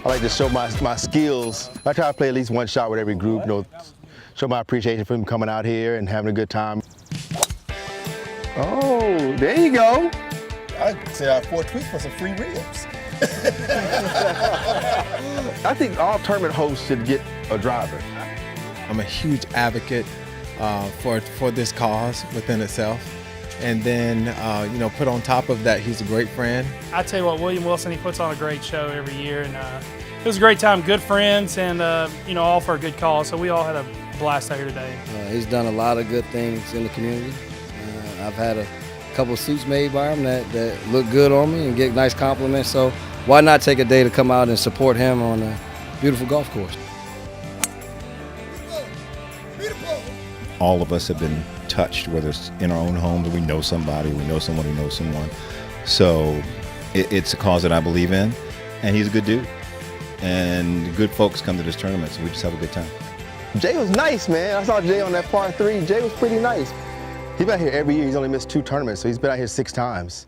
like to show my skills. I try to play at least one shot with every group, show my appreciation for them coming out here and having a good time. Oh, there you go. I said I 4 tweaks for some free ribs. I think all tournament hosts should get a driver. I'm a huge advocate for this cause within itself. And then, put on top of that, he's a great friend. I tell you what, William Wilson, he puts on a great show every year. And it was a great time, good friends, and, all for a good cause. So we all had a blast out here today. He's done a lot of good things in the community. I've had a couple of suits made by him that look good on me and get nice compliments. So why not take a day to come out and support him on a beautiful golf course? all of us have been touched, whether it's in our own homes or we know somebody, we know someone who knows someone. So it's a cause that I believe in, and he's a good dude. And good folks come to this tournament, so we just have a good time. Jay was nice, man. I saw Jay on that par 3. Jay was pretty nice. He's been out here every year. He's only missed 2 tournaments, so he's been out here 6 times.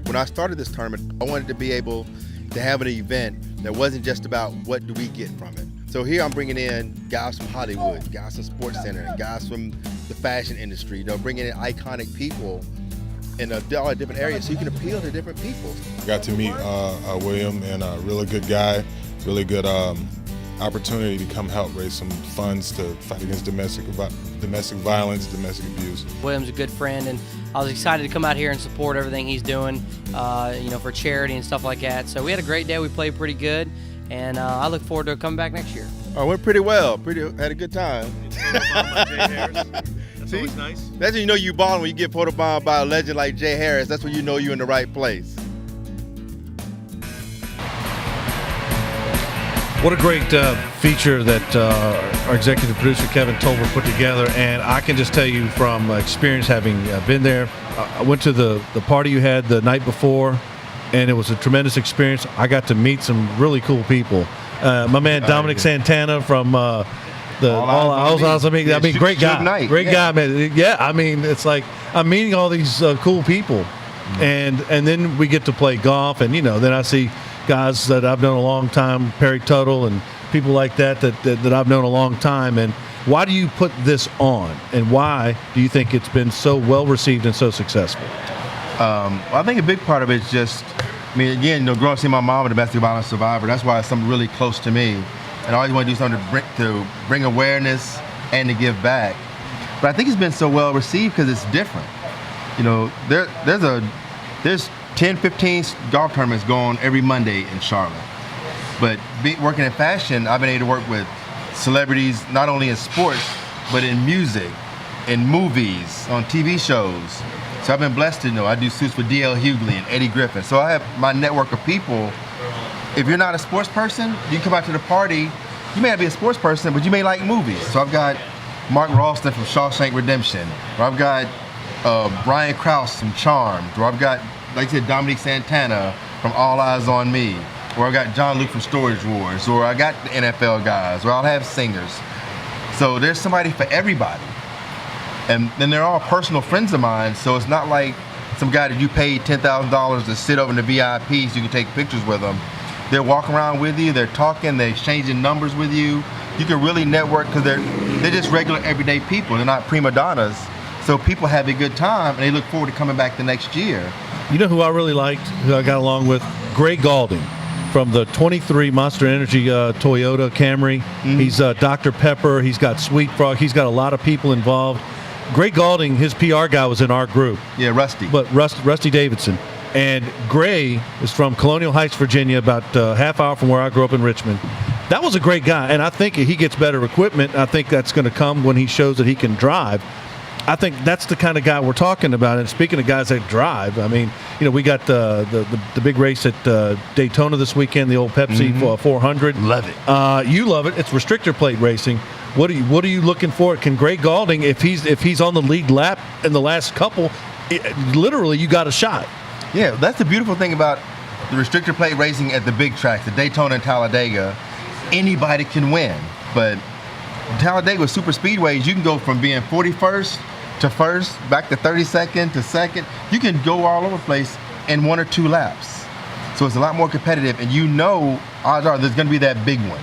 When I started this tournament, I wanted to be able to have an event that wasn't just about what do we get from it. So here I'm bringing in guys from Hollywood, guys from Sports Center, and guys from the fashion industry, bringing in iconic people in all the different areas so you can appeal to different people. Got to meet William, and a really good guy, really good opportunity to come help raise some funds to fight against domestic violence, domestic abuse. William's a good friend, and I was excited to come out here and support everything he's doing, for charity and stuff like that. So we had a great day. We played pretty good, and I look forward to coming back next year. Oh, went pretty well. Had a good time. That's always nice. That's when you know you balling, when you get photobombed by a legend like Jay Harris. That's when you know you're in the right place. What a great feature that our executive producer Kevin Tolbert put together, and I can just tell you from experience, having been there, I went to the party you had the night before, and it was a tremendous experience. I got to meet some really cool people. My man Dominic Santana from All Eyes on Me. Great guy, guy, man. Yeah, I mean, it's like I'm meeting all these cool people, and then we get to play golf, and then I see guys that I've known a long time, Perry Tuttle and people like that I've known a long time. And why do you put this on, and why do you think it's been so well received and so successful? I think a big part of it is just, growing up seeing my mom a domestic violence survivor, that's why it's something really close to me. And I always want to do something to bring awareness and to give back. But I think it's been so well received because it's different. There's 10, 15 golf tournaments going every Monday in Charlotte. But working in fashion, I've been able to work with celebrities not only in sports, but in music, in movies, on TV shows. So I've been blessed to I do suits for D.L. Hughley and Eddie Griffin. So I have my network of people. If you're not a sports person, you come out to the party, you may not be a sports person, but you may like movies. So I've got Mark Ralston from Shawshank Redemption, or I've got Ryan Krause from Charmed, or I've got, like I said, Dominic Santana from All Eyes on Me, or I got John Luke from Storage Wars, or I got the NFL guys, or I'll have singers. So there's somebody for everybody. And then they're all personal friends of mine, so it's not like some guy that you paid $10,000 to sit over in the VIP so you can take pictures with them. They're walking around with you, they're talking, they're exchanging numbers with you. You can really network because they're just regular everyday people. They're not prima donnas. So people have a good time and they look forward to coming back the next year. You know who I really liked, who I got along with? Greg Galding from the 23 Monster Energy Toyota Camry. Mm-hmm. He's Dr. Pepper. He's got Sweet Frog. He's got a lot of people involved. Greg Galding, his PR guy, was in our group. Yeah, Rusty. But Rusty Davidson. And Gray is from Colonial Heights, Virginia, about a half hour from where I grew up in Richmond. That was a great guy, and I think he gets better equipment. I think that's going to come when he shows that he can drive. I think that's the kind of guy we're talking about. And speaking of guys that drive, we got the big race at Daytona this weekend, the old Pepsi 400. Love it. You love it. It's restrictor plate racing. What are you looking for? Can Greg Galding, if he's on the lead lap in the last couple, literally you got a shot. Yeah, that's the beautiful thing about the restrictor plate racing at the big tracks, the Daytona and Talladega. Anybody can win, but Talladega with super speedways, you can go from being 41st to first, back to 32nd to second. You can go all over the place in 1 or 2 laps. So it's a lot more competitive, and odds are there's going to be that big one.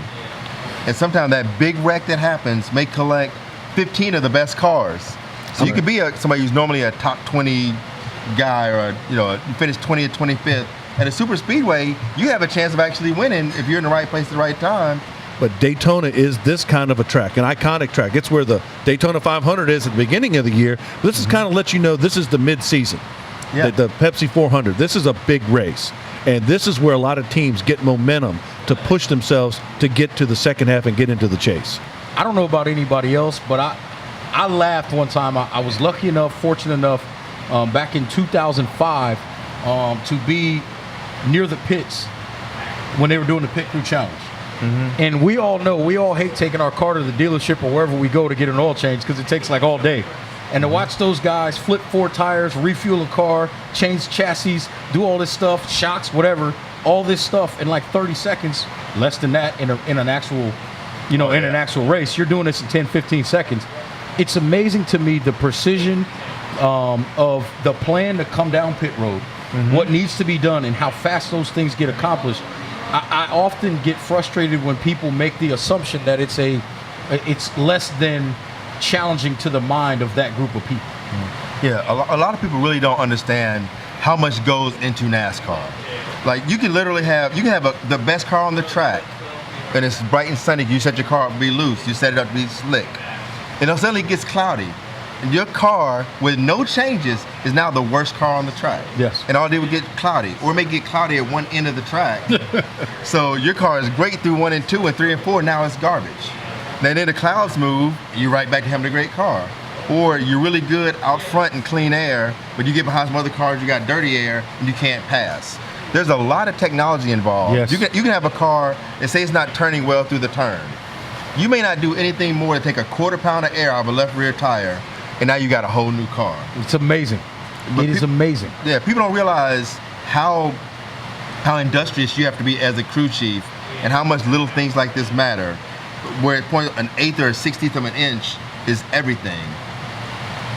And sometimes that big wreck that happens may collect 15 of the best cars. So you could be somebody who's normally a top 20 guy, or you finish 20th, 25th. At a super speedway, you have a chance of actually winning if you're in the right place at the right time. But Daytona is this kind of a track, an iconic track. It's where the Daytona 500 is at the beginning of the year. This is kind of let you know this is the mid-season, the Pepsi 400. This is a big race, and this is where a lot of teams get momentum to push themselves to get to the second half and get into the chase. I don't know about anybody else, but I laughed one time. I was lucky enough, fortunate enough, back in 2005 to be near the pits when they were doing the Pit Crew Challenge. And we all know, we all hate taking our car to the dealership or wherever we go to get an oil change because it takes like all day. And to watch those guys flip 4 tires, refuel a car, change chassis, do all this stuff, shocks, whatever, all this stuff in like 30 seconds, less than that in an actual, in an actual race. You're doing this in 10, 15 seconds. It's amazing to me the precision of the plan to come down pit road, what needs to be done, and how fast those things get accomplished. I often get frustrated when people make the assumption that it's less than challenging to the mind of that group of people. Yeah, a lot of people really don't understand how much goes into NASCAR. Like you can literally have the best car on the track, and it's bright and sunny. You set your car up to be loose. You set it up to be slick, and then suddenly it gets cloudy. And your car, with no changes, is now the worst car on the track. Yes. And all it did was get cloudy, or it may get cloudy at one end of the track. So your car is great through 1 and 2 and 3 and 4. Now it's garbage. Then the clouds move, you're right back to having a great car. Or you're really good out front in clean air, but you get behind some other cars, you got dirty air, and you can't pass. There's a lot of technology involved. Yes. You can have a car and say it's not turning well through the turn. You may not do anything more than take a 1/4 pound of air out of a left rear tire, and now you got a whole new car. It's amazing. It is amazing. Yeah, people don't realize how industrious you have to be as a crew chief, and how much little things like this matter. Where an 1/8 or a 1/60th of an inch is everything.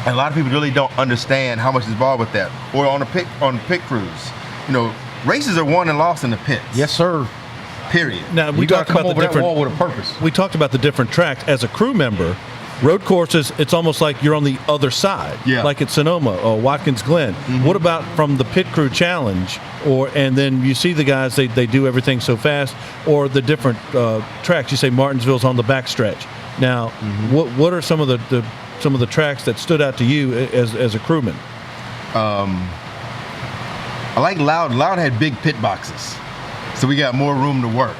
And a lot of people really don't understand how much is involved with that. Or on the pit crews, races are won and lost in the pits. Yes, sir. Period. Now we talked about the different wall with a purpose. We talked about the different tracks as a crew member. Road courses, it's almost like you're on the other side, like at Sonoma or Watkins Glen. What about from the pit crew challenge, and then you see the guys, they do everything so fast, or the different tracks? You say Martinsville's on the backstretch. Now, what are some of the tracks that stood out to you as a crewman? I like Loud. Loud had big pit boxes, so we got more room to work.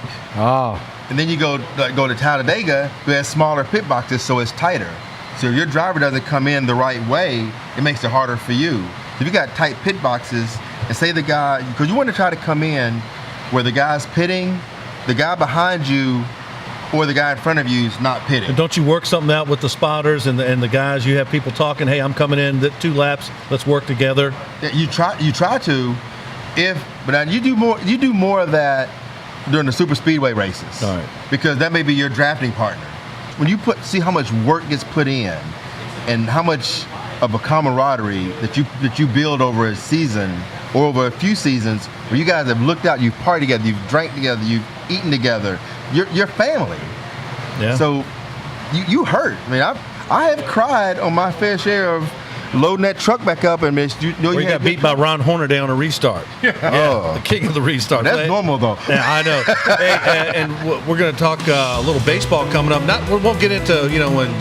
And then you go to Talladega, who has smaller pit boxes, so it's tighter. So if your driver doesn't come in the right way, it makes it harder for you. If you got tight pit boxes, and say the guy, because you want to try to come in where the guy's pitting, the guy behind you or the guy in front of you is not pitting. And don't you work something out with the spotters and the guys? You have people talking, hey, I'm coming in 2 laps, let's work together. Yeah, you try to, but now you do more of that during the super speedway races. All right. Because that may be your drafting partner. When you see how much work gets put in and how much of a camaraderie that you build over a season or over a few seasons where you guys have looked out, you've partied together, you've drank together, you've eaten together, you're family. Yeah. So you hurt. I mean, I have cried on my fair share of loading that truck back up and you got beat by Ron Hornaday on a restart. The king of the restart. That's normal though. Yeah, I know. Hey, and we're going to talk a little baseball coming up. We won't get into when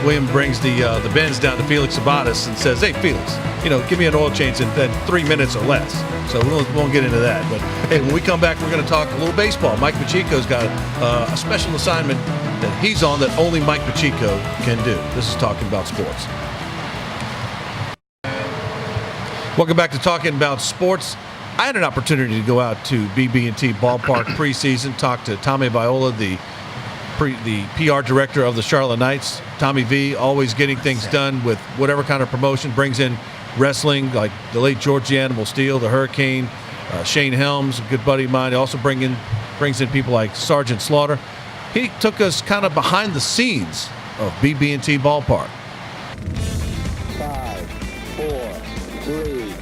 William brings the Benz down to Felix Sabatis and says, "Hey Felix, give me an oil change in 3 minutes or less." So we won't get into that. But hey, when we come back, we're going to talk a little baseball. Mike Pacheco's got a special assignment that he's on that only Mike Pacheco can do. This is Talking About Sports. Welcome back to Talking About Sports. I had an opportunity to go out to BB&T Ballpark preseason, talk to Tommy Viola, the PR director of the Charlotte Knights. Tommy V, always getting things done with whatever kind of promotion, brings in wrestling like the late George the Animal Steele, the Hurricane, Shane Helms, a good buddy of mine. He also brings in people like Sergeant Slaughter. He took us kind of behind the scenes of BB&T Ballpark. 5, 4, 3,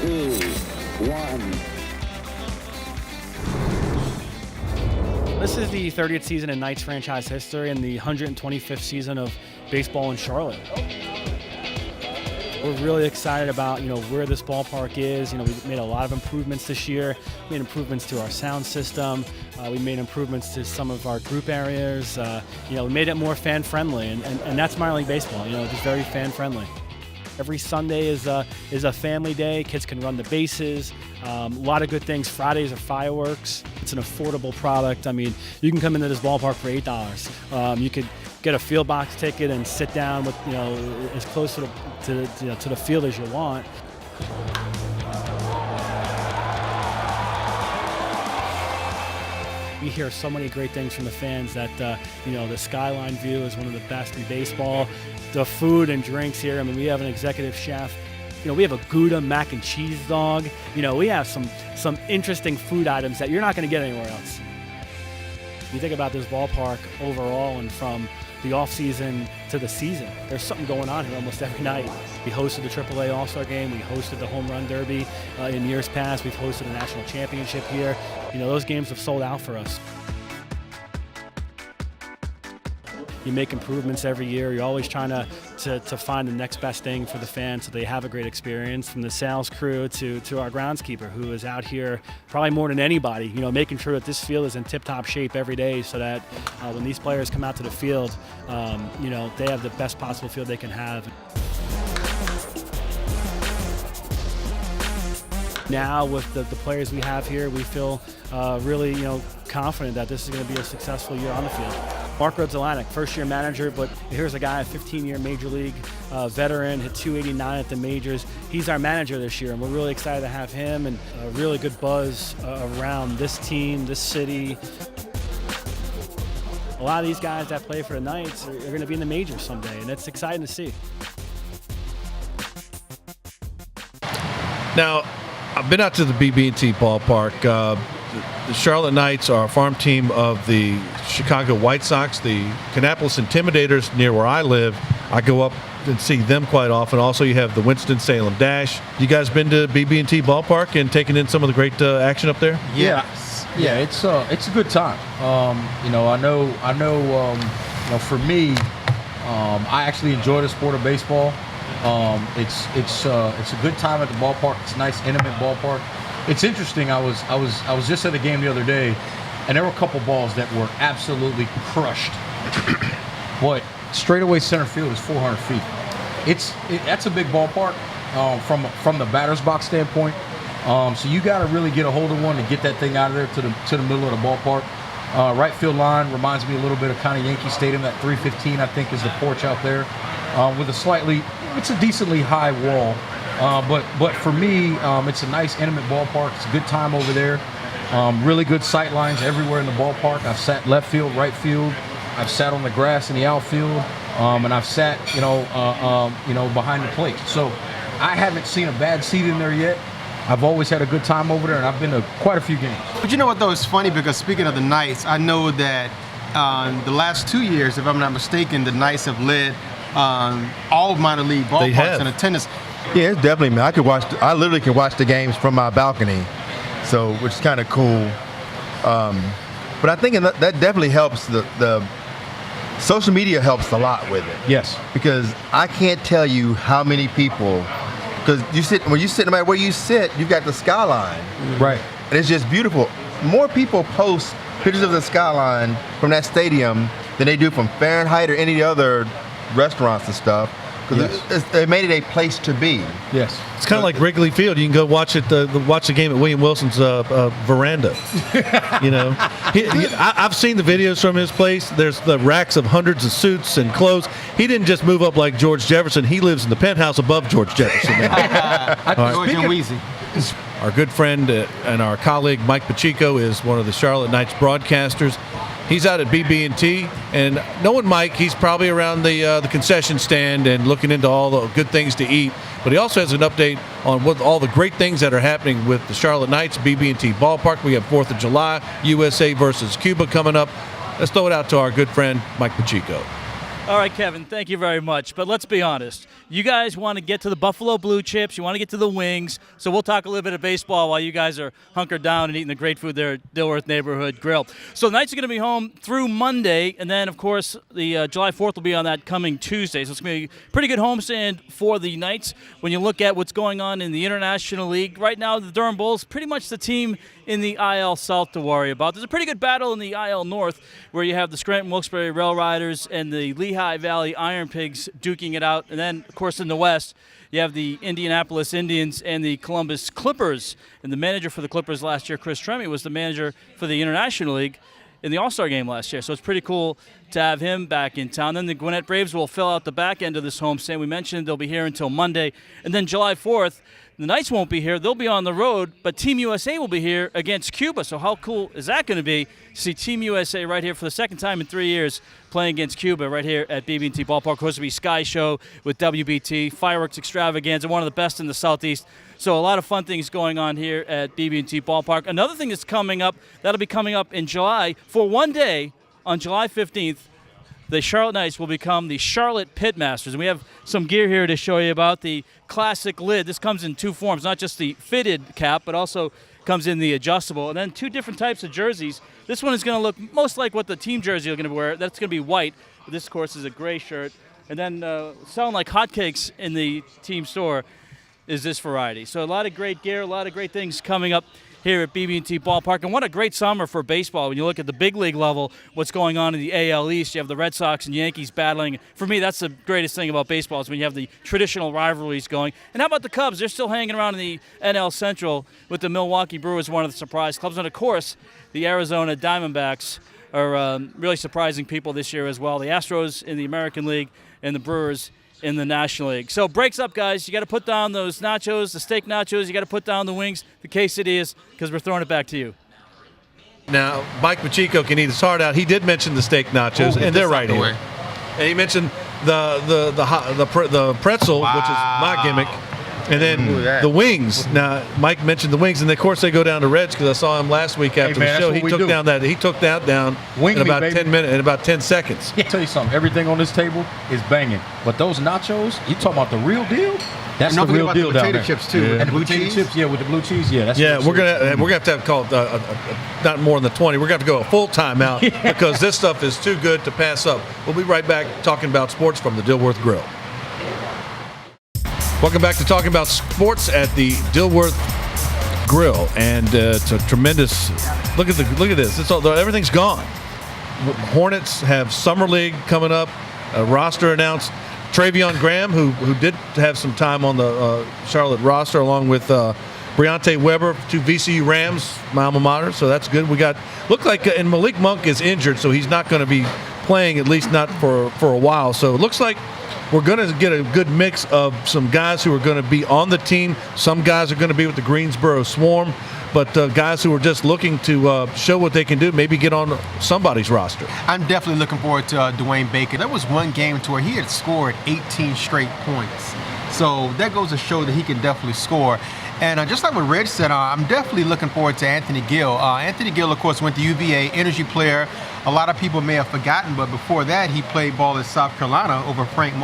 2, 1. This is the 30th season in Knights franchise history and the 125th season of baseball in Charlotte. We're really excited about where this ballpark is. We made a lot of improvements this year. We made improvements to our sound system. We made improvements to some of our group areas. We made it more fan friendly, and that's minor league baseball. Just very fan friendly. Every Sunday is a family day. Kids can run the bases. A lot of good things. Fridays are fireworks. It's an affordable product. I mean, you can come into this ballpark for $8. You could get a field box ticket and sit down with as close to the field as you want. we hear so many great things from the fans that, the skyline view is one of the best in baseball. The food and drinks here, I mean, we have an executive chef. We have a Gouda mac and cheese dog. We have some interesting food items that you're not going to get anywhere else. You think about this ballpark overall and from the off-season to the season, there's something going on here almost every night. We hosted the AAA All-Star Game. We hosted the Home Run Derby in years past. We've hosted a national championship here. Those games have sold out for us. You make improvements every year. You're always trying to find the next best thing for the fans so they have a great experience. From the sales crew to our groundskeeper, who is out here probably more than anybody, making sure that this field is in tip-top shape every day so that when these players come out to the field, they have the best possible field they can have. Now with the players we have here, we feel really confident that this is going to be a successful year on the field. Mark Rhodes-Atlantic, first-year manager, but here's a guy, a 15-year Major League veteran, hit 289 at the majors. He's our manager this year, and we're really excited to have him and a really good buzz around this team, this city. A lot of these guys that play for the Knights are going to be in the majors someday, and it's exciting to see. Now, I've been out to the BB&T ballpark. The Charlotte Knights are a farm team of the Chicago White Sox, the Kannapolis Intimidators near where I live. I go up and see them quite often. Also, you have the Winston-Salem Dash. You guys been to BB&T ballpark and taking in some of the great action up there? Yes. Yeah, it's a good time. I know. For me, I actually enjoy the sport of baseball. It's a good time at the ballpark. It's a nice, intimate ballpark. It's interesting. I was just at the game the other day, and there were a couple balls that were absolutely crushed. But straightaway center field is 400 feet. That's a big ballpark from the batter's box standpoint. So you got to really get a hold of one to get that thing out of there to the middle of the ballpark. Right field line reminds me a little bit of kind of Yankee Stadium. That 315, I think, is the porch out there with it's a decently high wall. But for me, it's a nice, intimate ballpark. It's a good time over there. Really good sight lines everywhere in the ballpark. I've sat left field, right field. I've sat on the grass in the outfield, and I've sat, behind the plate. So I haven't seen a bad seat in there yet. I've always had a good time over there, and I've been to quite a few games. But you know what, though? It's funny because speaking of the Knights, I know that the last 2 years, if I'm not mistaken, the Knights have led all minor league ballparks in attendance. Yeah, it's definitely. I literally can watch the games from my balcony, which is kind of cool. But I think that definitely helps. The social media helps a lot with it. Yes, because I can't tell you how many people. Because when you sit, no matter where you sit, you've got the skyline. Right. And it's just beautiful. More people post pictures of the skyline from that stadium than they do from Fahrenheit or any other restaurants and stuff. Because they made it a place to be. Yes. It's kind of like Wrigley Field. You can go watch watch the game at William Wilson's veranda. I've seen the videos from his place. There's the racks of hundreds of suits and clothes. He didn't just move up like George Jefferson. He lives in the penthouse above George Jefferson now. George and Wheezy. Our good friend and our colleague Mike Pacheco is one of the Charlotte Knights broadcasters. He's out at BB&T, and knowing Mike, he's probably around the concession stand and looking into all the good things to eat. But he also has an update on what all the great things that are happening with the Charlotte Knights, BB&T Ballpark. We have 4th of July, USA versus Cuba coming up. Let's throw it out to our good friend Mike Pacheco. All right, Kevin, thank you very much. But let's be honest. You guys want to get to the Buffalo Blue Chips. You want to get to the wings. So we'll talk a little bit of baseball while you guys are hunkered down and eating the great food there at Dilworth Neighborhood Grill. So the Knights are going to be home through Monday. And then, of course, the July 4th will be on that coming Tuesday. So it's going to be a pretty good homestand for the Knights. When you look at what's going on in the International League, right now the Durham Bulls pretty much the team in the IL South to worry about. There's a pretty good battle in the IL North where you have the Scranton Wilkes-Barre Rail Riders and the Lehigh Valley Iron Pigs duking it out. And then, of course, in the West, you have the Indianapolis Indians and the Columbus Clippers. And the manager for the Clippers last year, Chris Tremmy, was the manager for the International League in the All-Star game last year. So it's pretty cool to have him back in town. Then the Gwinnett Braves will fill out the back end of this homestand. We mentioned they'll be here until Monday. And then July 4th, The Knights won't be here. They'll be on the road, but Team USA will be here against Cuba. So how cool is that going to be to see Team USA right here for the second time in 3 years playing against Cuba right here at BB&T Ballpark. Of course, it'll be Sky Show with WBT, fireworks extravaganza, one of the best in the Southeast. So a lot of fun things going on here at BB&T Ballpark. Another thing that's coming up, that'll be coming up in July. For one day, on July 15th, the Charlotte Knights will become the Charlotte Pitmasters. And we have some gear here to show you about the classic lid. This comes in two forms, not just the fitted cap, but also comes in the adjustable. And then two different types of jerseys. This one is going to look most like what the team jersey you're going to wear. That's going to be white. This, of course, is a gray shirt. And then selling like hotcakes in the team store is this variety. So a lot of great gear, a lot of great things coming up here at BB&T Ballpark. And what a great summer for baseball. When you look at the big league level, what's going on in the AL East, you have the Red Sox and Yankees battling. For me, that's the greatest thing about baseball is when you have the traditional rivalries going. And how about the Cubs? They're still hanging around in the NL Central with the Milwaukee Brewers, one of the surprise clubs. And, of course, the Arizona Diamondbacks are really surprising people this year as well. The Astros in the American League and the Brewers in the National League. So breaks up, guys. You got to put down those nachos, the steak nachos. You got to put down the wings, the quesadillas, because we're throwing it back to you. Now, Mike Pacheco can eat his heart out. He did mention the steak nachos, and they're right here. And he mentioned the pretzel, which is my gimmick, and then the wings. Now, Mike mentioned the wings, and of course they go down to Red's because I saw him last week after the show. He took that down in about 10 minutes, in about 10 seconds. I'll tell you something. Everything on this table is banging, but those nachos, you talking about the real deal? That's the real deal down there. Chips too, and the blue cheese. Chips, with the blue cheese, that's we're gonna have to call it not more than the 20. We're gonna have to go a full timeout because this stuff is too good to pass up. We'll be right back talking about sports from the Dilworth Grill. Welcome back to Talking About Sports at the Dilworth Grill, and it's a tremendous look at this. It's all, everything's gone. Hornets have Summer League coming up. A roster announced. Travion Graham, who did have some time on the Charlotte roster, along with Briante Weber, two VCU Rams, my alma mater. So that's good. And Malik Monk is injured, so he's not going to be playing, at least not for a while. So it looks like we're going to get a good mix of some guys who are going to be on the team. Some guys are going to be with the Greensboro Swarm, but guys who are just looking to show what they can do, maybe get on somebody's roster. I'm definitely looking forward to Dwayne Bacon. There was one game to where he had scored 18 straight points. So that goes to show that he can definitely score. And just like what Reg said, I'm definitely looking forward to Anthony Gill. Anthony Gill, of course, went to UVA, energy player. A lot of people may have forgotten, but before that, he played ball at South Carolina with Frank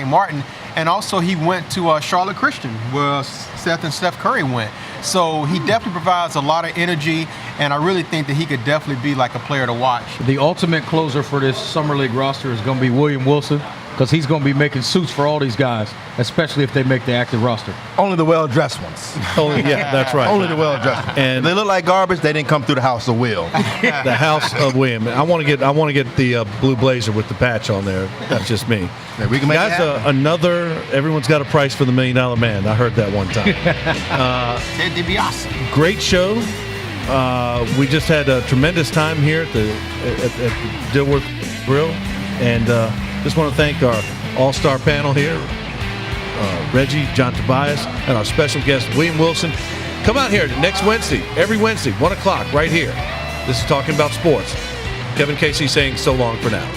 Martin. And also he went to Charlotte Christian, where Seth and Steph Curry went. So he definitely provides a lot of energy, and I really think that he could definitely be like a player to watch. The ultimate closer for this Summer League roster is going to be William Wilson, because he's going to be making suits for all these guys, especially if they make the active roster. Only the well-dressed ones. That's right. Only the well-dressed ones. And if they look like garbage, they didn't come through the house of Will. The house of William. I want to get the blue blazer with the patch on there. That's just me. Yeah, we can make guys, everyone's got a price for the $1 Million Man. I heard that one time. Ted DiBiase. Great show. We just had a tremendous time here at the Dilworth Grill, and just want to thank our all-star panel here, Reggie, John Tobias, and our special guest, William Wilson. Come out here next Wednesday, every Wednesday, 1 o'clock, right here. This is Talking About Sports. Kevin Casey saying so long for now.